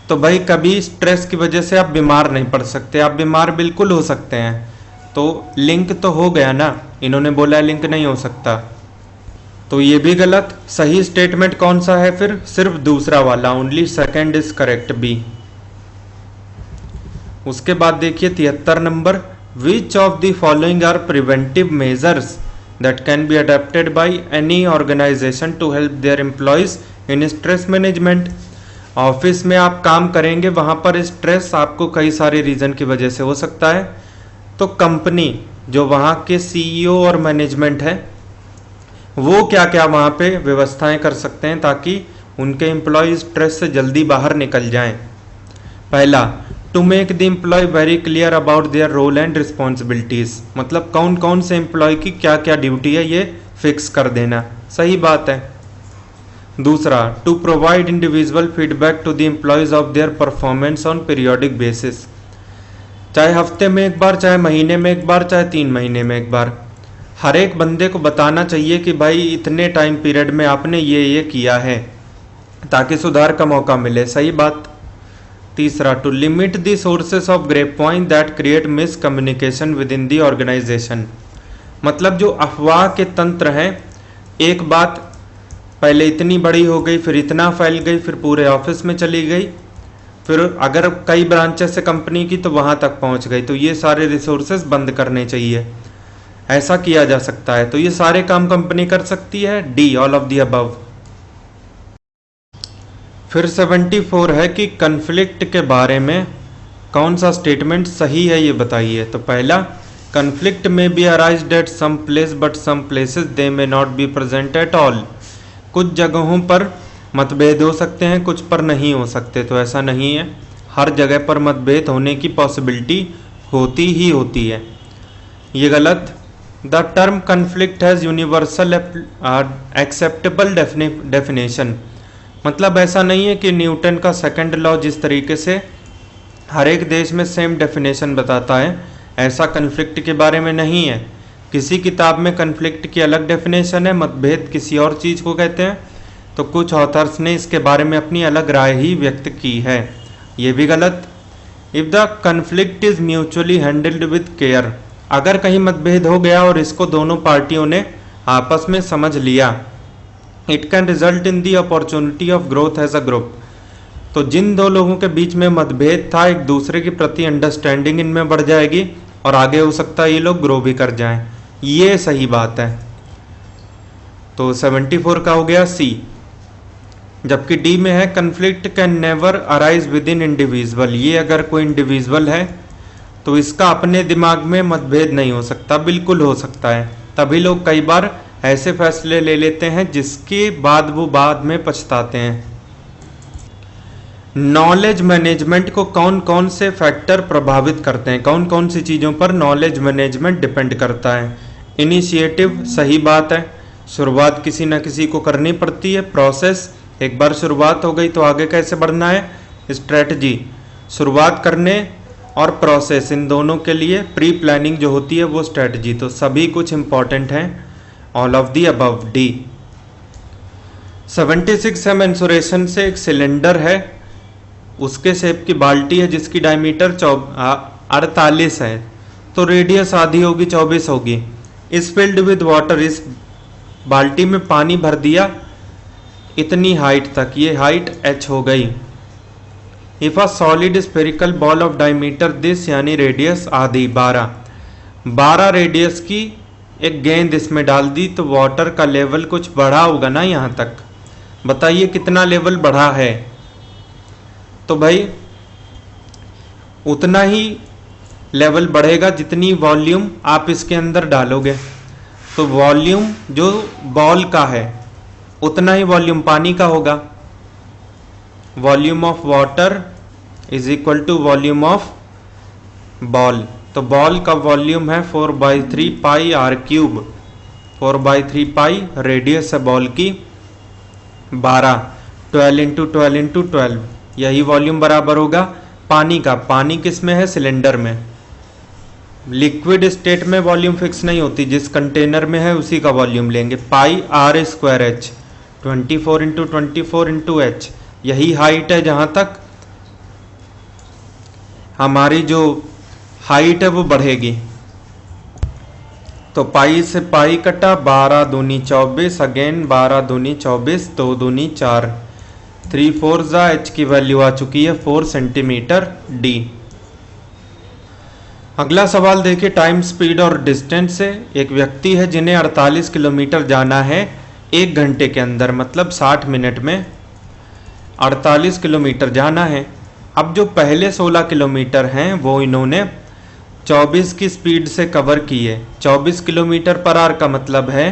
तो भाई कभी स्ट्रेस की वजह से आप बीमार नहीं पड़ सकते, आप बीमार बिल्कुल हो सकते हैं, तो लिंक तो हो गया ना, इन्होंने बोला लिंक नहीं हो सकता, तो ये भी गलत। सही स्टेटमेंट कौन सा है फिर, सिर्फ दूसरा वाला, only second is correct, B. उसके बाद देखिए 73 number, which of the following are preventive measures that can be adapted by any organisation to help their employees in stress management. Office में आप काम करेंगे, वहां पर स्ट्रेस आपको कई सारे रीजन की वजह से हो सकता है, तो कंपनी जो वहां के सीईओ और मैनेजमेंट है वो क्या क्या वहां पे व्यवस्थाएं कर सकते हैं ताकि उनके एम्प्लॉय स्ट्रेस से जल्दी बाहर निकल जाएं। पहला, to make the employee very clear about their role and responsibilities, मतलब कौन कौन से एम्प्लॉय की क्या क्या ड्यूटी है ये फिक्स कर देना, सही बात है। दूसरा, to provide individual feedback to the employees of their performance on periodic basis, चाहे हफ्ते में एक बार, चाहे महीने में एक बार, चाहे 3 महीने में एक बार। हर एक बंदे को बताना चाहिए कि भाई इतने टाइम पीरियड में आपने ये किया है, ताकि सुधार का मौका मिले। सही बात। तीसरा, to limit the sources of grape point that create miscommunication within the organisation. मतलब जो अफवाह के तंत्र हैं, एक बात पहले इतनी बड़ी हो गई, फिर इतना फैल गई, फिर पूरे ऑफिस में चली गई, फिर अगर कई ब्रांचेस से कंपनी की तो वहाँ तक पहुँच गई, तो ये सारे रिसोर्सेज बंद करने चाहिए। ऐसा किया जा सकता है। तो ये सारे काम कंपनी कर सकती है। D, all of the above. फिर 74 है कि कन्फ्लिक्ट के बारे में कौन सा स्टेटमेंट सही है, ये बताइए। तो पहला, conflict may be arised at some place but some places they may not be present at all. कुछ जगहों पर मतभेद हो सकते हैं, कुछ पर नहीं हो सकते। तो ऐसा नहीं है, हर जगह पर मतभेद होने की पॉसिबिलिटी होती ही होती है। ये गलत। The term conflict has universal acceptable definition. मतलब ऐसा नहीं है कि न्यूटन का सेकंड लॉ जिस तरीके से हर एक देश में सेम डेफिनेशन बताता है, ऐसा कन्फ्लिक्ट के बारे में नहीं है। किसी किताब में कन्फ्लिक्ट की अलग डेफिनेशन है, मतभेद किसी और चीज़ को कहते हैं। तो कुछ ऑथर्स ने इसके बारे में अपनी अलग राय ही व्यक्त की है। ये भी गलत। If the conflict is mutually handled with care. अगर कहीं मतभेद हो गया और इसको दोनों पार्टियों ने आपस में समझ लिया, it can result in the opportunity of growth as a group. तो जिन दो लोगों के बीच में मतभेद था, एक दूसरे के प्रति अंडरस्टैंडिंग इनमें बढ़ जाएगी और आगे हो सकता है ये लोग ग्रो भी कर जाएं। ये सही बात है। तो 74 का हो गया सी। जबकि डी में है, conflict can never arise with in individual. ये अगर कोई इंडिविजुअल है तो इसका अपने दिमाग में मतभेद नहीं हो सकता, बिल्कुल हो सकता है। तभी लोग कई बार ऐसे फैसले ले लेते हैं जिसके बाद वो बाद में पछताते हैं। नॉलेज मैनेजमेंट को कौन कौन से फैक्टर प्रभावित करते हैं, कौन कौन सी चीज़ों पर नॉलेज मैनेजमेंट डिपेंड करता है। इनिशिएटिव, सही बात है, शुरुआत किसी ना किसी को करनी पड़ती है। प्रोसेस, एक बार शुरुआत हो गई तो आगे कैसे बढ़ना है। स्ट्रेटजी, शुरुआत करने और प्रोसेस, इन दोनों के लिए प्री प्लानिंग जो होती है वो स्ट्रेटजी। तो सभी कुछ इंपॉर्टेंट हैं। All of the above, D. 76 है, मेंसुरेशन से एक सिलेंडर है, उसके शेप की बाल्टी है जिसकी डायमीटर 48 है, तो रेडियस आधी होगी, 24 होगी। इस फिल्ड विद वाटर, इस बाल्टी में पानी भर दिया इतनी हाइट तक, ये हाइट h हो गई। If a solid spherical ball of diameter this, यानी रेडियस आधी 12 रेडियस की एक गेंद इसमें डाल दी, तो वाटर का लेवल कुछ बढ़ा होगा ना यहाँ तक। बताइए कितना लेवल बढ़ा है। तो भाई उतना ही लेवल बढ़ेगा जितनी वॉल्यूम आप इसके अंदर डालोगे। तो वॉल्यूम जो बॉल का है उतना ही वॉल्यूम पानी का होगा। Volume of water is equal to volume of ball. तो बॉल का वॉल्यूम है 4/3 pi r cube. 4/3 pi radius है बॉल की 12, 12 इंटू 12 इंटू 12, यही वॉल्यूम बराबर होगा पानी का। पानी किस में है, सिलेंडर में। लिक्विड स्टेट में वॉल्यूम फिक्स नहीं होती, जिस कंटेनर में है उसी का वॉल्यूम लेंगे। Pi r square h, 24 into 24 into h, यही हाइट है। जहाँ तक हमारी जो हाइट है वो बढ़ेगी। तो पाई से पाई कटा, 12 दूनी 24, अगेन 12 दूनी 24, 2 दूनी 4, 3 4 जा, एच की वैल्यू आ चुकी है 4 सेंटीमीटर, डी। अगला सवाल देखिए, टाइम, स्पीड और डिस्टेंस से। एक व्यक्ति है जिन्हें 48 किलोमीटर जाना है 1 घंटे के अंदर, मतलब 60 मिनट में 48 किलोमीटर जाना है। अब जो पहले 16 किलोमीटर हैं वो इन्होंने 24 की स्पीड से कवर किए। 24 किलोमीटर पर आवर का मतलब है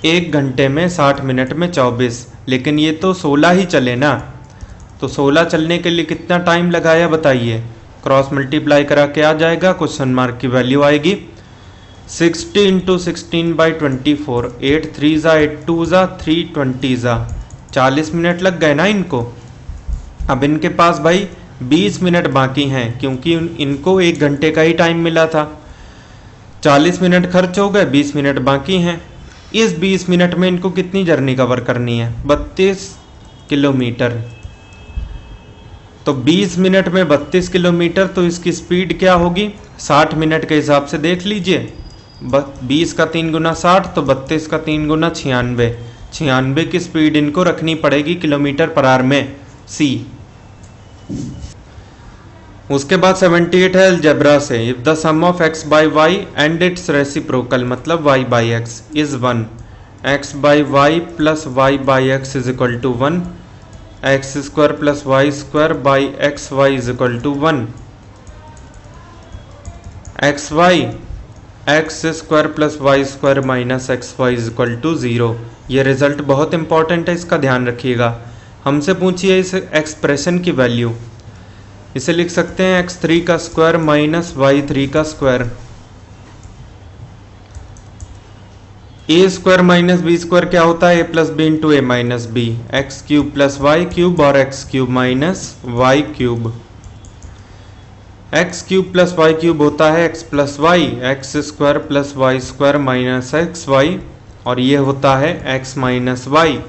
1 घंटे में 60 मिनट में 24, लेकिन ये तो 16 ही चले ना। तो 16 चलने के लिए कितना टाइम लगाया बताइए। क्रॉस मल्टीप्लाई करा के आ जाएगा, क्वेश्चन मार्क की वैल्यू आएगी 60 इंटू 16/24, 8 3 जा 8 2 जा 3 20 जा, 40 मिनट लग गए ना इनको। अब इनके पास भाई 20 मिनट बाकी हैं क्योंकि इनको 1 घंटे का ही टाइम मिला था। 40 मिनट खर्च हो गए, 20 मिनट बाकी हैं। इस 20 मिनट में इनको कितनी जर्नी कवर करनी है? 32 किलोमीटर। तो 20 मिनट में 32 किलोमीटर, तो इसकी स्पीड क्या होगी? 60 मिनट के हिसाब से देख लीजिए। 20 का 3 गुना 60, तो 32 का 3 गुना 96। 96 की स्पीड इनको रखनी पड़ेगी किलोमीटर पर आवर में, सी। उसके बाद 78 है अलजेब्रा से। If the sum of x by y and its reciprocal, मतलब y by x is 1, x by y plus y by x is equal to 1, x square plus y square by x y is equal to 1, x y x square plus y square minus x y is equal to 0। ये result बहुत important है, इसका ध्यान रखिएगा। हमसे पूछिए इस expression की वैल्यू। इसे लिख सकते हैं x3 का स्क्वायर माइनस y3 का square, a square minus B square क्या होता है? A plus b into a minus b, x cube plus y cube और x cube minus y cube. X cube plus y cube होता है x plus y, x square plus y square minus x y, और ये होता है x minus y,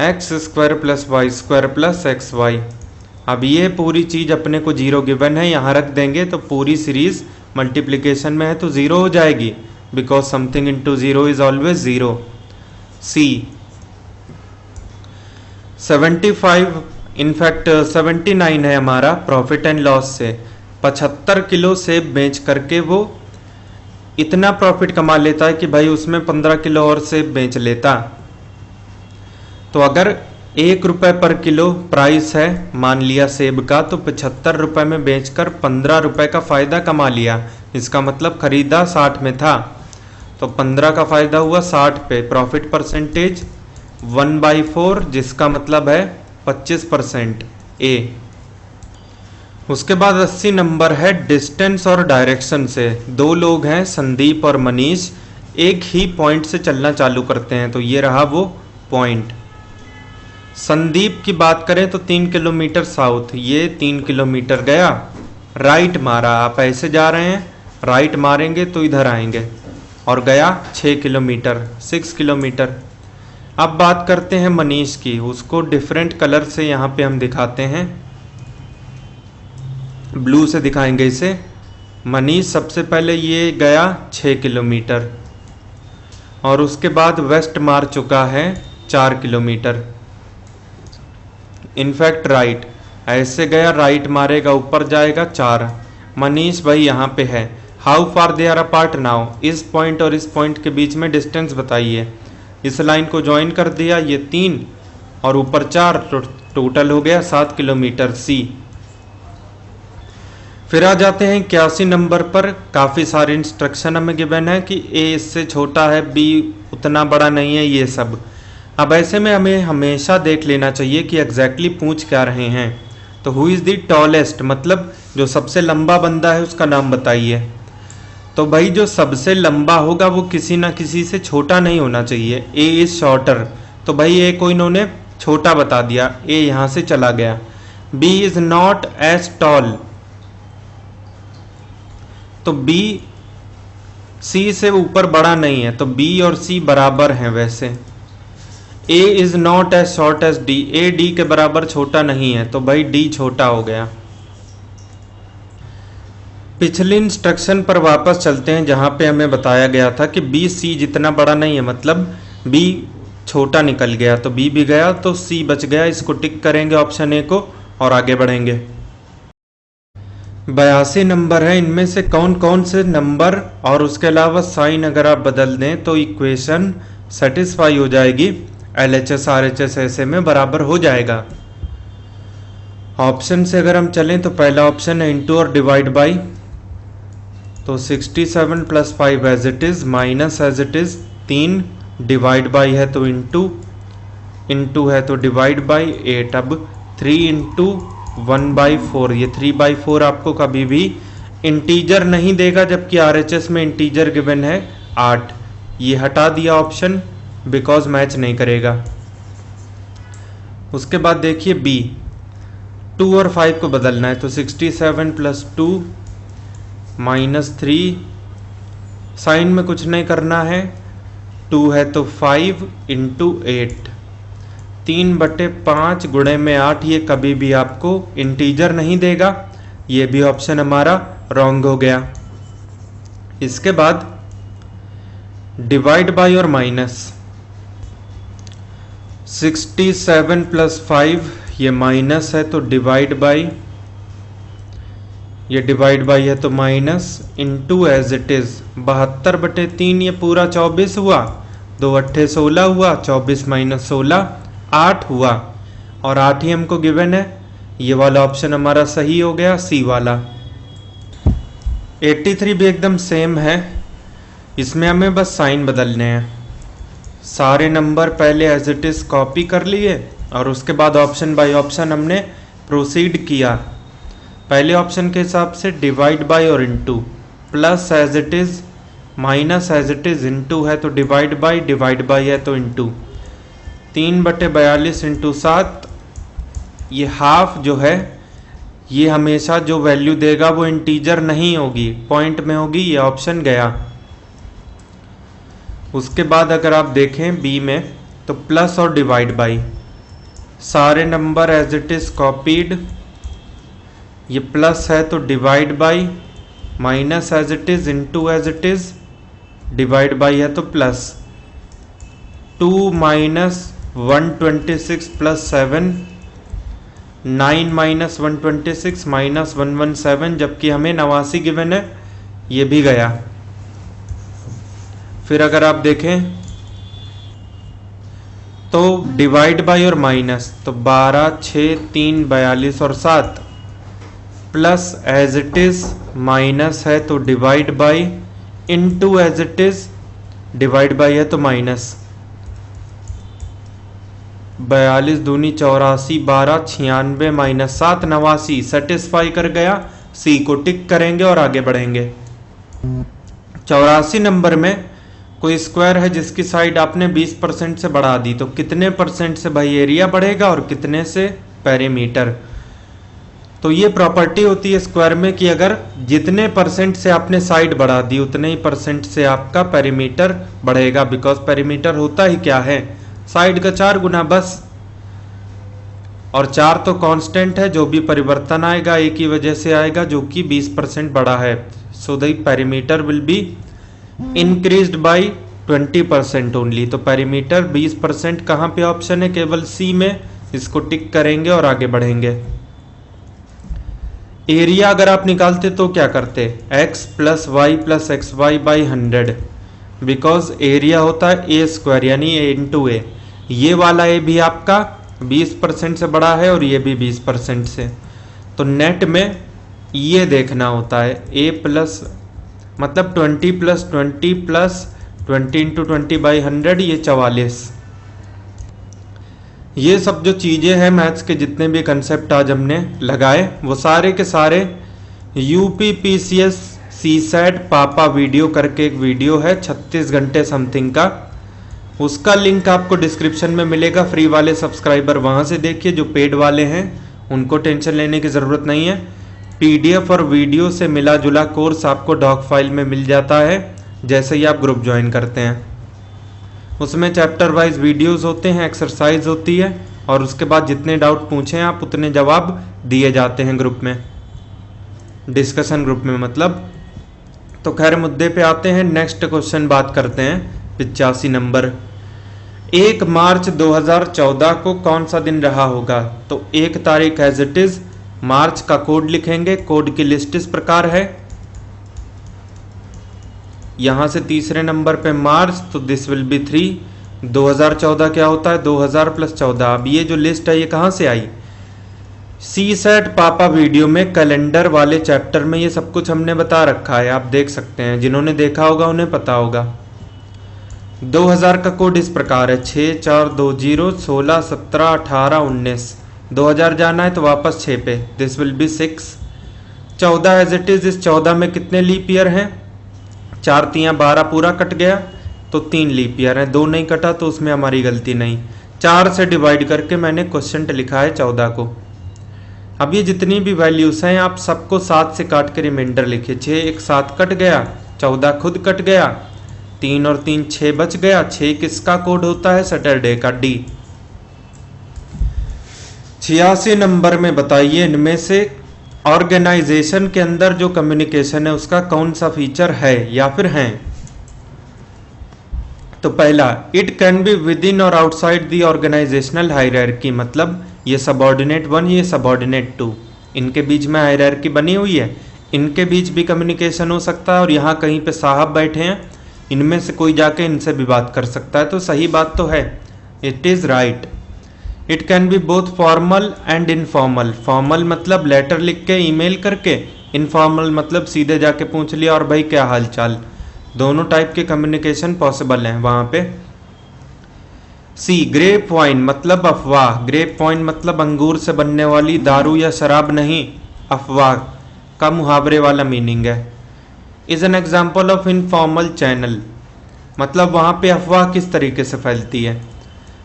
x square plus y square plus x y. अब ये पूरी चीज़ अपने को 0 गिवन है, यहाँ रख देंगे तो पूरी सीरीज मल्टीप्लिकेशन में है तो 0 हो जाएगी, because something into 0 is always 0। C 75 in fact 79 है हमारा प्रॉफिट एंड लॉस से। 75 किलो सेब बेच करके वो इतना प्रॉफिट कमा लेता है कि भाई उसमें 15 किलो और सेब बेच लेता। तो अगर 1 रुपये पर किलो प्राइस है मान लिया सेब का, तो 75 रुपये में बेचकर 15 रुपये का फ़ायदा कमा लिया। इसका मतलब खरीदा 60 में था, तो 15 का फ़ायदा हुआ 60 पे। प्रॉफिट परसेंटेज 1/4, जिसका मतलब है 25%, ए। उसके बाद 80 नंबर है डिस्टेंस और डायरेक्शन से। 2 लोग हैं संदीप और मनीष, एक ही पॉइंट से चलना चालू करते हैं, तो ये रहा वो पॉइंट। संदीप की बात करें तो 3 किलोमीटर साउथ, ये 3 किलोमीटर गया, राइट मारा। आप ऐसे जा रहे हैं, राइट मारेंगे तो इधर आएंगे, और गया 6 किलोमीटर, 6 किलोमीटर। अब बात करते हैं मनीष की, उसको डिफरेंट कलर से यहाँ पे हम दिखाते हैं, ब्लू से दिखाएंगे इसे। मनीष सबसे पहले ये गया 6 किलोमीटर, और उसके बाद वेस्ट मार चुका है 4 किलोमीटर, इनफैक्ट राइट ऐसे गया, राइट मारेगा ऊपर जाएगा 4। मनीष भाई यहाँ पे है। How far they are apart now, इस पॉइंट और इस पॉइंट के बीच में डिस्टेंस बताइए। इस लाइन को ज्वाइन कर दिया, ये 3 और ऊपर 4, टोटल हो गया 7 किलोमीटर, सी। फिर आ जाते हैं 81 नंबर पर। काफ़ी सारे इंस्ट्रक्शन हमें गिवन है कि ए इससे छोटा है, बी उतना बड़ा नहीं है, ये सब। अब ऐसे में हमें हमेशा देख लेना चाहिए कि एग्जैक्टली पूछ क्या रहे हैं। तो हु इज़ द टॉलेस्ट, मतलब जो सबसे लंबा बंदा है उसका नाम बताइए। तो भाई जो सबसे लंबा होगा वो किसी ना किसी से छोटा नहीं होना चाहिए। ए इज़ शॉर्टर, तो भाई ए को इन्होंने छोटा बता दिया, ए यहाँ से चला गया। B is not as tall, तो बी सी से ऊपर बड़ा नहीं है, तो बी और सी बराबर हैं वैसे। A is not as short as D, A D के बराबर छोटा नहीं है, तो भाई डी छोटा हो गया। पिछले इंस्ट्रक्शन पर वापस चलते हैं जहाँ पे हमें बताया गया था कि बी सी जितना बड़ा नहीं है, मतलब बी छोटा निकल गया, तो बी भी गया तो सी बच गया। इसको टिक करेंगे ऑप्शन ए को और आगे बढ़ेंगे। 82 नंबर है, इनमें से कौन कौन से नंबर और उसके अलावा साइन अगर आप बदल दें तो इक्वेशन सेटिस्फाई हो जाएगी, LHS RHS ऐसे में बराबर हो जाएगा। ऑप्शन से अगर हम चलें तो पहला ऑप्शन है इंटू और डिवाइड बाई, तो 67 plus 5 as it is, minus as it is 3, divide by है तो इंटू, इंटू है तो डिवाइड बाई 8। अब 3 इंटू 1/4, ये 3/4 आपको कभी भी इंटीजर नहीं देगा, जबकि RHS में इंटीजर गिवन है 8। ये हटा दिया ऑप्शन, बिकॉज मैच नहीं करेगा। उसके बाद देखिए बी, 2 और 5 को बदलना है, तो 67 प्लस 2 माइनस 3, साइन में कुछ नहीं करना है, 2 है तो 5 इंटू 8, 3/5 गुणे में 8, ये कभी भी आपको इंटीजर नहीं देगा, ये भी ऑप्शन हमारा रॉन्ग हो गया। इसके बाद डिवाइड बाय और माइनस, 67 प्लस 5 ये माइनस है तो डिवाइड बाय, ये डिवाइड बाय है तो minus, into as it is 72/3 ये पूरा 24 हुआ, 2 8 16 हुआ, 24 माइनस 16 8 हुआ, और 8 ही हमको गिवन है, ये वाला ऑप्शन हमारा सही हो गया, सी वाला। 83 भी एकदम सेम है, इसमें हमें बस साइन बदलने हैं। सारे नंबर पहले एज इट इज कॉपी कर लिए और उसके बाद ऑप्शन बाय ऑप्शन हमने प्रोसीड किया। पहले ऑप्शन के हिसाब से डिवाइड बाय और into, plus as it is, minus as it is, into है तो डिवाइड बाय है तो इनटू, 3/42 इंटू 7, ये हाफ जो है ये हमेशा जो वैल्यू देगा वो इंटीजर नहीं होगी, पॉइंट में होगी, ये ऑप्शन गया। उसके बाद अगर आप देखें बी में तो प्लस और डिवाइड बाय, सारे number as it is copied, ये प्लस है तो divide by, minus as it is, into as it is, divide by है तो plus, 2 minus 126 plus 7, 9 minus 126 minus 117, जबकि हमें 89 गिवन है, ये भी गया। फिर अगर आप देखें तो डिवाइड बाय और माइनस, तो 12 6 3 42 और 7, plus as it is, minus है तो divide by, into as it is, divide by है तो माइनस, 42 दूनी 84, 12 96 माइनस 7 89, सेटिस्फाई कर गया, सी को टिक करेंगे और आगे बढ़ेंगे। 84 नंबर में कोई स्क्वायर है जिसकी साइड आपने 20% से बढ़ा दी, तो कितने परसेंट से भाई एरिया बढ़ेगा और कितने से पेरीमीटर। तो ये प्रॉपर्टी होती है स्क्वायर में कि अगर जितने परसेंट से आपने साइड बढ़ा दी उतने ही परसेंट से आपका पेरीमीटर बढ़ेगा, बिकॉज पेरीमीटर होता ही क्या है, साइड का 4 गुना बस, और 4 तो कांस्टेंट है, जो भी परिवर्तन आएगा एक ही वजह से आएगा जो कि 20% बढ़ा है, so the perimeter will be increased by 20% only. तो पेरीमीटर 20% कहाँ पे ऑप्शन है, केवल सी में, इसको टिक करेंगे और आगे बढ़ेंगे। एरिया अगर आप निकालते तो क्या करते, x plus y plus x y by 100, because area होता है ए स्क्वायर यानी ए इंटू ए, ये वाला ए भी आपका 20% से बड़ा है और ये भी 20% से, तो नेट में ये देखना होता है a प्लस मतलब 20 प्लस 20 प्लस 20 इंटू 20 बाई 100, ये 44। ये सब जो चीज़ें हैं मैथ्स के जितने भी कंसेप्ट आज हमने लगाए वो सारे के सारे यूपी पीसीएस सीसैट पापा वीडियो करके एक वीडियो है 36 घंटे समथिंग का, उसका लिंक आपको डिस्क्रिप्शन में मिलेगा। फ्री वाले सब्सक्राइबर वहाँ से देखिए, जो पेड वाले हैं उनको टेंशन लेने की ज़रूरत नहीं है। पीडीएफ और वीडियो से मिला जुला कोर्स आपको डॉक फाइल में मिल जाता है जैसे ही आप ग्रुप ज्वाइन करते हैं। उसमें चैप्टर वाइज वीडियोस होते हैं, एक्सरसाइज होती है, और उसके बाद जितने डाउट पूछें आप उतने जवाब दिए जाते हैं ग्रुप में, डिस्कशन ग्रुप में मतलब। तो खैर मुद्दे पे आते हैं, नेक्स्ट क्वेश्चन बात करते हैं 85 नंबर। 1 मार्च 2014 को कौन सा दिन रहा होगा, तो 1 तारीख एज इट इज, मार्च का कोड लिखेंगे, कोड की लिस्ट इस प्रकार है, यहां से तीसरे नंबर पे मार्च, तो दिस विल बी 3। 2014 क्या होता है, 2000 प्लस 14। अब ये जो लिस्ट है ये कहां से आई, सीसैट पापा वीडियो में कैलेंडर वाले चैप्टर में ये सब कुछ हमने बता रखा है, आप देख सकते हैं, जिन्होंने देखा होगा उन्हें पता होगा। 2000 का कोड इस प्रकार है 6420 16 17 18 19। 2000 जाना है तो वापस 6 पे, this will be 6। 14 as it is, इस 14 में कितने लीप ईयर हैं, 4 3 12 पूरा कट गया तो 3 लीप ईयर है, 2 नहीं कटा तो उसमें हमारी गलती नहीं। 4 से डिवाइड करके मैंने क्वेश्चन लिखा है 14 को। अब ये जितनी भी वैल्यूज हैं आप सबको 7 से काट के रिमाइंडर लिखिए। 6 एक 7 कट गया, 14 खुद कट गया, 3 और 3 6 बच गया। 6 किसका कोड होता है? सैटरडे का, डी। 86 नंबर में बताइए इनमें से ऑर्गेनाइजेशन के अंदर जो कम्युनिकेशन है उसका कौन सा फीचर है या फिर हैं? तो पहला, it can be with in और आउटसाइड द ऑर्गेनाइजेशनल हायरार्की, मतलब ये सबऑर्डिनेट 1 ये सबऑर्डिनेट 2, इनके बीच में हायरार्की बनी हुई है, इनके बीच भी कम्युनिकेशन हो सकता है। और यहाँ कहीं पे साहब बैठे हैं, इनमें से कोई जाके इनसे भी बात कर सकता है, तो सही बात तो है, it is right. It can be both formal and informal. Formal मतलब लेटर लिख के ईमेल करके, इनफॉर्मल मतलब सीधे जाके पूछ लिया और भाई क्या हाल चाल। दोनों टाइप के कम्युनिकेशन पॉसिबल हैं वहाँ पे। सी, ग्रेप वाइन मतलब अफवाह। ग्रेप वाइन मतलब अंगूर से बनने वाली दारू या शराब नहीं, अफवाह का मुहावरे वाला मीनिंग है। Is an example of informal channel, मतलब वहाँ पे अफवाह किस तरीके से फैलती है।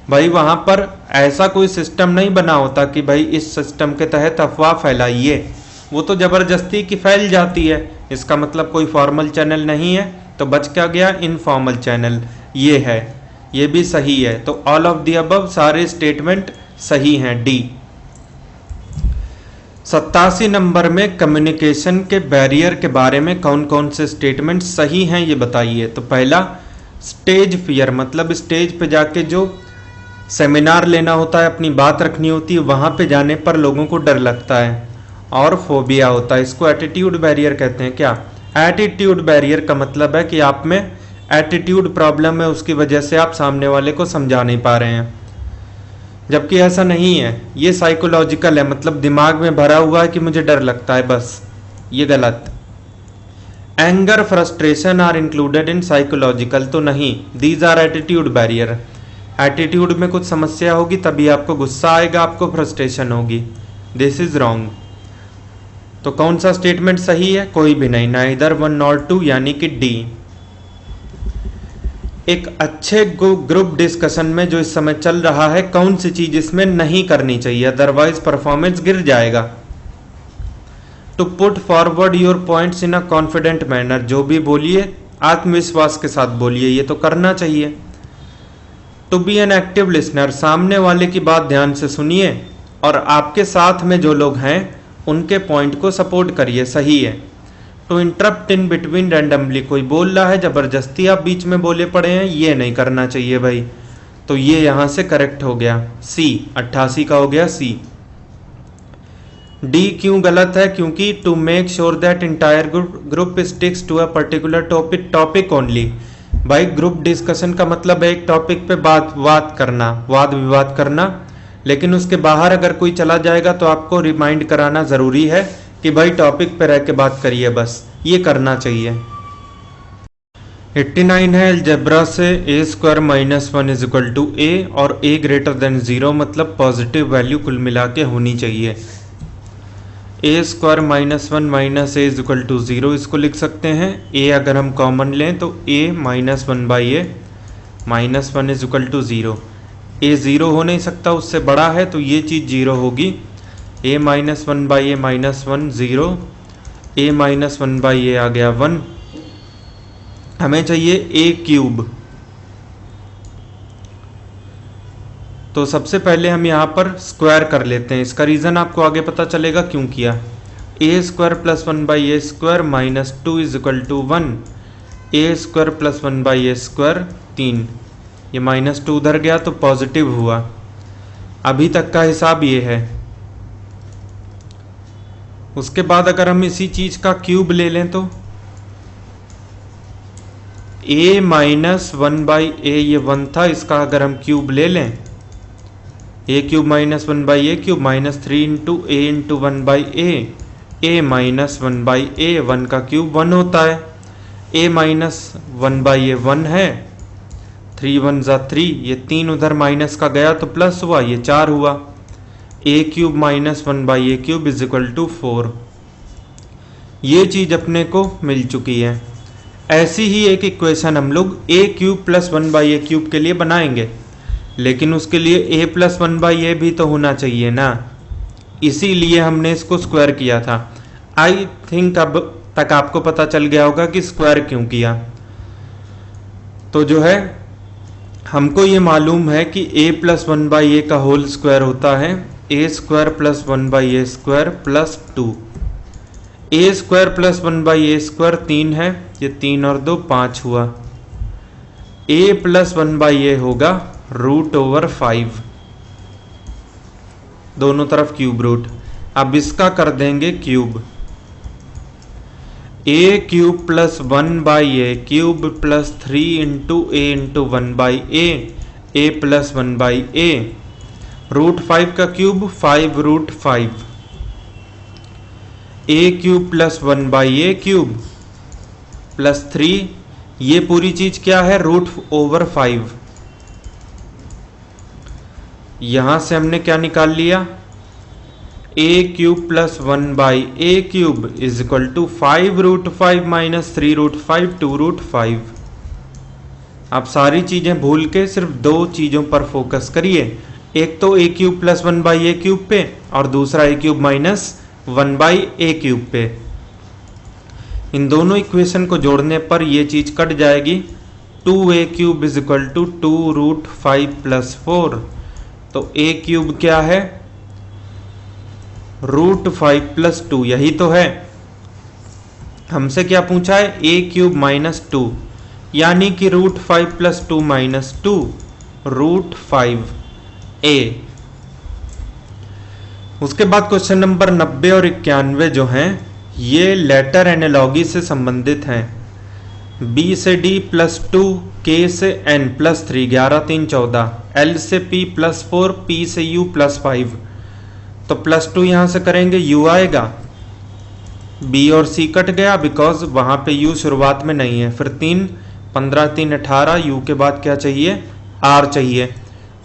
भाई वहाँ पर ऐसा कोई सिस्टम नहीं बना होता कि भाई इस सिस्टम के तहत अफवाह फैलाइए, वो तो ज़बरदस्ती की फैल जाती है। इसका मतलब कोई फॉर्मल चैनल नहीं है, तो बच क्या गया? Informal channel. ये है, ये भी सही है। तो ऑल ऑफ द अबव सारे स्टेटमेंट सही हैं, डी। 87 नंबर में कम्युनिकेशन के बैरियर के बारे में कौन कौन से स्टेटमेंट सही हैं ये बताइए। तो पहला, स्टेज फियर, मतलब स्टेज पे जाके जो सेमिनार लेना होता है, अपनी बात रखनी होती है, वहाँ पे जाने पर लोगों को डर लगता है और फोबिया होता है। इसको एटीट्यूड बैरियर कहते हैं। क्या? एटीट्यूड बैरियर का मतलब है कि आप में एटीट्यूड प्रॉब्लम है, उसकी वजह से आप सामने वाले को समझा नहीं पा रहे हैं, जबकि ऐसा नहीं है, ये साइकोलॉजिकल है, मतलब दिमाग में भरा हुआ है कि मुझे डर लगता है बस, ये गलत। Anger frustration are included in psychological, तो नहीं, these are attitude barrier. Attitude में कुछ समस्या होगी तभी आपको गुस्सा आएगा, आपको फ्रस्ट्रेशन होगी, दिस इज रॉन्ग। तो कौन सा स्टेटमेंट सही है? कोई भी नहीं, नाइदर 1 और 2, यानी कि डी। एक अच्छे ग्रुप डिस्कशन में जो इस समय चल रहा है, कौन सी चीज इसमें नहीं करनी चाहिए, अदरवाइज परफॉर्मेंस गिर जाएगा। To put forward your points in a confident manner, जो भी बोलिए आत्मविश्वास के साथ बोलिए, ये तो करना चाहिए। To be an active listener, सामने वाले की बात ध्यान से सुनिए और आपके साथ में जो लोग हैं उनके पॉइंट को सपोर्ट करिए, सही है। To interrupt in between randomly, कोई बोल रहा है जबरदस्ती आप बीच में बोले पड़े हैं, ये नहीं करना चाहिए भाई, तो ये यहां से करेक्ट हो गया, सी। 88 का हो गया सी। डी क्यों गलत है? क्योंकि to make sure that entire group sticks to a particular topic only. भाई ग्रुप डिस्कशन का मतलब है एक टॉपिक पे बात करना, वाद विवाद करना, लेकिन उसके बाहर अगर कोई चला जाएगा तो आपको रिमाइंड कराना जरूरी है कि भाई टॉपिक पे रह के बात करिए, बस ये करना चाहिए। 89 है, अलजेब्रा से a square minus 1 is equal to a और a ग्रेटर देन 0, मतलब पॉजिटिव वैल्यू कुल मिला के होनी चाहिए। a square minus 1 minus a is equal to 0, इसको लिख सकते हैं। a अगर हम कॉमन लें तो a minus 1 by a minus 1 is equal to 0। a 0 हो नहीं सकता, उससे बड़ा है, तो ये चीज़ 0 होगी। a minus 1 by a minus 1 0, a minus 1 by a आ गया 1। हमें चाहिए a क्यूब, तो सबसे पहले हम यहाँ पर स्क्वायर कर लेते हैं। इसका रीज़न आपको आगे पता चलेगा क्यों किया। a square plus 1 by a square minus 2 is equal to 1, a square plus 1 by a square 3, ये माइनस 2 उधर गया तो पॉजिटिव हुआ। अभी तक का हिसाब ये है। उसके बाद अगर हम इसी चीज का क्यूब ले लें तो a माइनस 1 बाई ए, ये 1 था, इसका अगर हम क्यूब ले लें, a cube minus 1 by a cube minus 3 into a into 1 by a minus 1 by a, 1 का क्यूब 1 होता है। a माइनस 1 बाई ए 1 है, 3 1 जा 3, ये 3 उधर माइनस का गया तो प्लस हुआ, ये 4 हुआ। a cube minus 1 by a cube is equal to 4। ये चीज अपने को मिल चुकी है। ऐसी ही एक इक्वेशन हम लोग a cube plus 1 by a cube के लिए बनाएंगे, लेकिन उसके लिए a प्लस 1 बाई ए भी तो होना चाहिए ना। इसीलिए हमने इसको स्क्वायर किया था। आई थिंक अब तक आपको पता चल गया होगा कि स्क्वायर क्यों किया। तो जो है हमको ये मालूम है कि a प्लस 1/a का होल स्क्वायर होता है a square plus 1/a square plus 2। a square plus 1/a square 3 है, ये 3 और 2 5 हुआ। a प्लस 1/a होगा √5, दोनों तरफ क्यूब रूट। अब इसका कर देंगे cube, a cube plus 1/a cube plus 3 into a into 1/a, a plus 1/a, √5 का cube 5√5, a cube plus 1/a cube plus 3, ये पूरी चीज क्या है √5। यहां से हमने क्या निकाल लिया, a cube plus 1/a cube is equal to 5√5 minus 3√5 2√5। आप सारी चीजें भूल के सिर्फ दो चीजों पर फोकस करिए, एक तो a cube plus 1/a cube पे और दूसरा a cube minus 1/a cube पे। इन दोनों इक्वेशन को जोड़ने पर ये चीज कट जाएगी, 2a cube is equal to 2√5 plus 4। तो a क्यूब क्या है √5 प्लस 2, यही तो है। हमसे क्या पूछा है a क्यूब माइनस 2, यानी कि √5 प्लस 2 माइनस 2 √5a। उसके बाद क्वेश्चन नंबर 90 और 91 जो हैं ये लेटर एनालॉगी से संबंधित हैं। b से d प्लस 2, k से n प्लस 3, 11 3 14, l से p प्लस 4, p से u प्लस 5। तो प्लस 2 यहां से करेंगे u आएगा, b और c कट गया बिकॉज वहां पे u शुरुआत में नहीं है। फिर 3 15 3 18, u के बाद क्या चाहिए r चाहिए।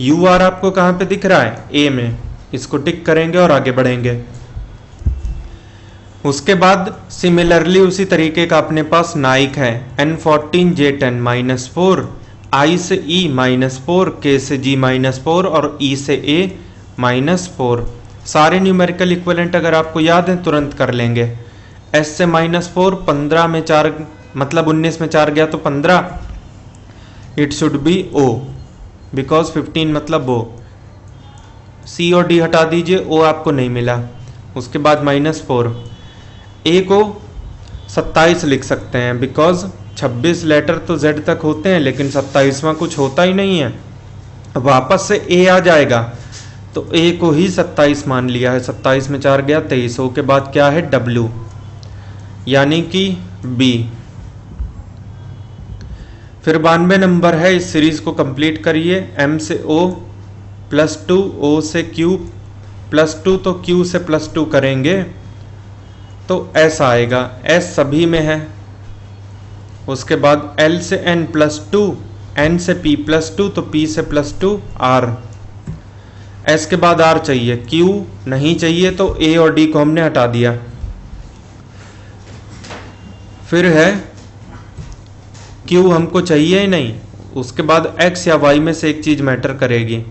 u r आपको कहां पे दिख रहा है a में, इसको टिक करेंगे और आगे बढ़ेंगे। उसके बाद सिमिलरली उसी तरीके का अपने पास नाइक है, n14 j10 माइनस 4, i से e माइनस 4, k से g माइनस 4 और e से a माइनस 4। सारे न्यूमेरिकल इक्विवेलेंट अगर आपको याद है तुरंत कर लेंगे। s से माइनस 4, 15 में 4 मतलब 19 में 4 गया तो 15, it should be o because 15 मतलब o। c और d हटा दीजिए, o आपको नहीं मिला। उसके बाद माइनस 4, a को 27 लिख सकते हैं बिकॉज 26 लेटर तो z तक होते हैं लेकिन 27वां कुछ होता ही नहीं है। वापस से a आ जाएगा तो a को ही 27 मान लिया है, 27 में 4 गया 23। o के बाद क्या है w यानी कि b। फिर 92 नंबर है, इस सीरीज को कंप्लीट करिए। m से o प्लस 2, o से q प्लस 2, तो q से प्लस 2 करेंगे तो s आएगा, s सभी में है। उसके बाद l से n प्लस 2, n से p प्लस 2, तो p से प्लस 2 r। s के बाद r चाहिए, q नहीं चाहिए तो a और d को हमने हटा दिया। फिर है q हमको चाहिए ही नहीं। उसके बाद x या y में से एक चीज मैटर करेगी,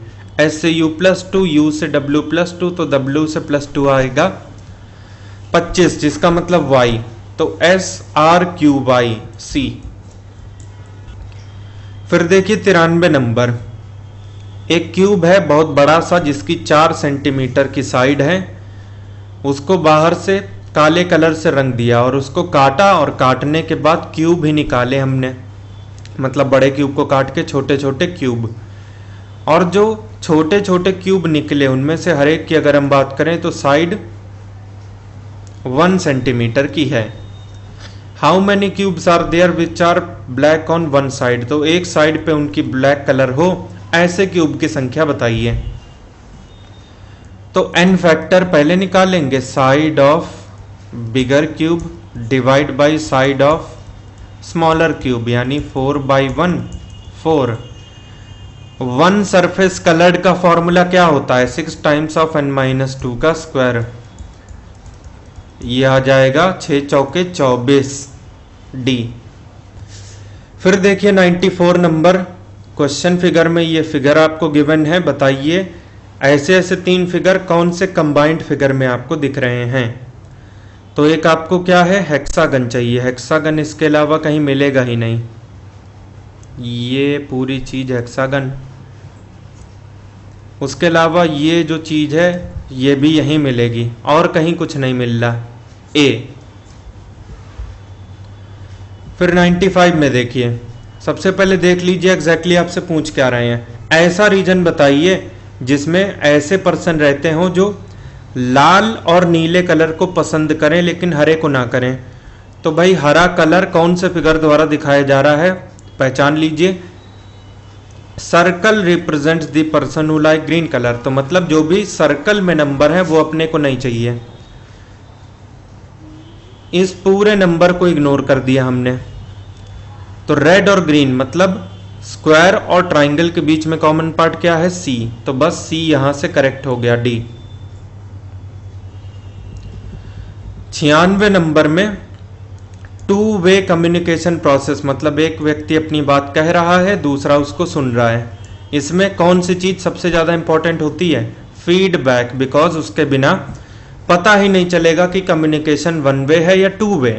s से u प्लस 2, u से w प्लस 2, तो w से प्लस 2 आएगा 25, जिसका मतलब y, तो s r q y c। फिर देखिए 93 नंबर, एक क्यूब है बहुत बड़ा सा जिसकी 4 सेंटीमीटर की साइड है, उसको बाहर से काले कलर से रंग दिया और उसको काटा और काटने के बाद क्यूब ही निकाले हमने, मतलब बड़े क्यूब को काट के छोटे छोटे क्यूब। और जो छोटे छोटे क्यूब निकले उनमें से हर एक की अगर हम बात करें तो साइड 1 सेंटीमीटर की है। How many cubes are there which are black on one side, तो एक साइड पे उनकी ब्लैक कलर हो ऐसे क्यूब की संख्या बताइए। तो n फैक्टर पहले निकालेंगे, side of bigger cube divide by side of smaller cube, यानी 4/1 4। वन सरफेस कलर्ड का फॉर्मूला क्या होता है, 6 टाइम्स ऑफ n-2 का स्क्वायर। ये आ जाएगा 6 चौके 24 डी। फिर देखिए 94 नंबर क्वेश्चन फिगर में ये फिगर आपको गिवन है, बताइए ऐसे ऐसे 3 फिगर कौन से कंबाइंड फिगर में आपको दिख रहे हैं? तो एक आपको क्या है, हेक्सागन चाहिए। हेक्सागन इसके अलावा कहीं मिलेगा ही नहीं। ये पूरी चीज हेक्सागन, उसके अलावा ये जो चीज है ये भी यहीं मिलेगी और कहीं कुछ नहीं मिल रहा। ए। फिर 95 में देखिए, सबसे पहले देख लीजिए एग्जैक्टली आपसे पूछ क्या रहे हैं। ऐसा रीजन बताइए जिसमें ऐसे पर्सन रहते हो जो लाल और नीले कलर को पसंद करें लेकिन हरे को ना करें। तो भाई हरा कलर कौन से फिगर द्वारा दिखाया जा रहा है, पहचान लीजिए। Circle represents the person who like green colour. तो मतलब जो भी सर्कल में नंबर है वो अपने को नहीं चाहिए। इस पूरे नंबर को इग्नोर कर दिया हमने। तो रेड और ग्रीन मतलब स्क्वायर और ट्राइंगल के बीच में कॉमन पार्ट क्या है, सी। तो बस सी यहां से करेक्ट हो गया, डी। 96 नंबर में टू वे कम्युनिकेशन प्रोसेस मतलब एक व्यक्ति अपनी बात कह रहा है, दूसरा उसको सुन रहा है। इसमें कौन सी चीज सबसे ज्यादा इंपॉर्टेंट होती है, फीडबैक। बिकॉज उसके बिना पता ही नहीं चलेगा कि कम्युनिकेशन वन वे है या टू वे।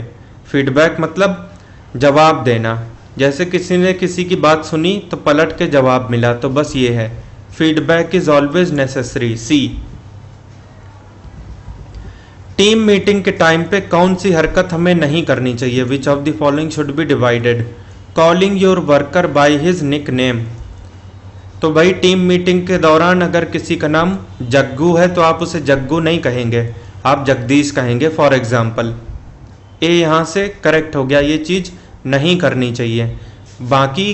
फीडबैक मतलब जवाब देना। जैसे किसी ने किसी की बात सुनी तो पलट के जवाब मिला, तो बस ये है, feedback is always necessary, C. Team meeting के टाइम पे कौन सी हरकत हमें नहीं करनी चाहिए, which of the following should be divided. Calling your worker by his nick name. तो भाई टीम मीटिंग के दौरान अगर किसी का नाम जग्गू है तो आप उसे जग्गू नहीं कहेंगे, आप जगदीश कहेंगे फॉर एग्जाम्पल। ए यहां से करेक्ट हो गया, ये चीज नहीं करनी चाहिए। बाकी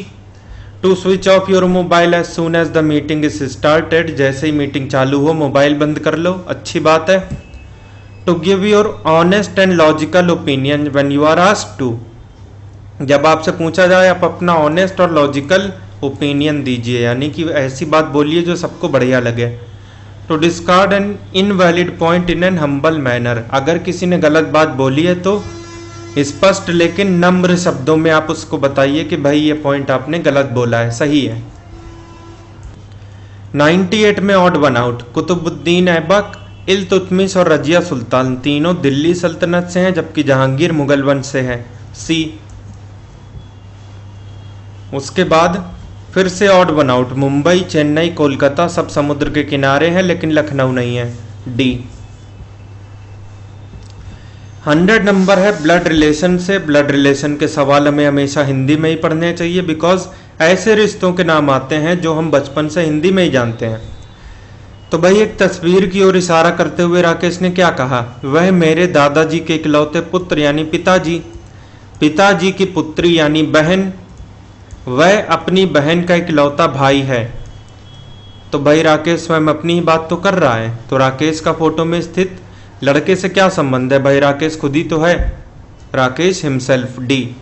to switch off your mobile as soon as the meeting is started, जैसे ही मीटिंग चालू हो मोबाइल बंद कर लो, अच्छी बात है। To give your honest and logical opinion when you are asked to, जब आपसे पूछा जाए आप अपना ऑनेस्ट और लॉजिकल ओपिनियन दीजिए, यानी कि ऐसी बात बोलिए जो सबको बढ़िया लगे। To discard an invalid point in an humble manner, अगर किसी ने गलत बात बोली है तो स्पष्ट लेकिन नम्र शब्दों में आप उसको बताइए कि भाई ये पॉइंट आपने गलत बोला है, सही है। 98 में odd one out, Qutubuddin Aibak, Iltutmish और रजिया सुल्तान तीनों दिल्ली सल्तनत से हैं जबकि जहांगीर मुगल वंश से है, सी। उसके बाद फिर से odd one out, Mumbai, Chennai, Kolkata सब समुद्र के किनारे हैं लेकिन लखनऊ नहीं है, डी। 100 नंबर है ब्लड रिलेशन से। ब्लड रिलेशन के सवाल हमें हमेशा हिंदी में ही पढ़ने चाहिए, बिकॉज ऐसे रिश्तों के नाम आते हैं जो हम बचपन से हिंदी में ही जानते हैं। तो भाई एक तस्वीर की ओर इशारा करते हुए राकेश ने क्या कहा, वह मेरे दादाजी के इकलौते पुत्र यानी पिताजी, पिताजी की पुत्री यानी बहन, वह अपनी बहन का इकलौता भाई है। तो भाई राकेश स्वयं अपनी ही बात तो कर रहा है, तो राकेश का फोटो में स्थित लड़के से क्या संबंध है, भाई राकेश खुद ही तो है, राकेश हिमसेल्फ, डी।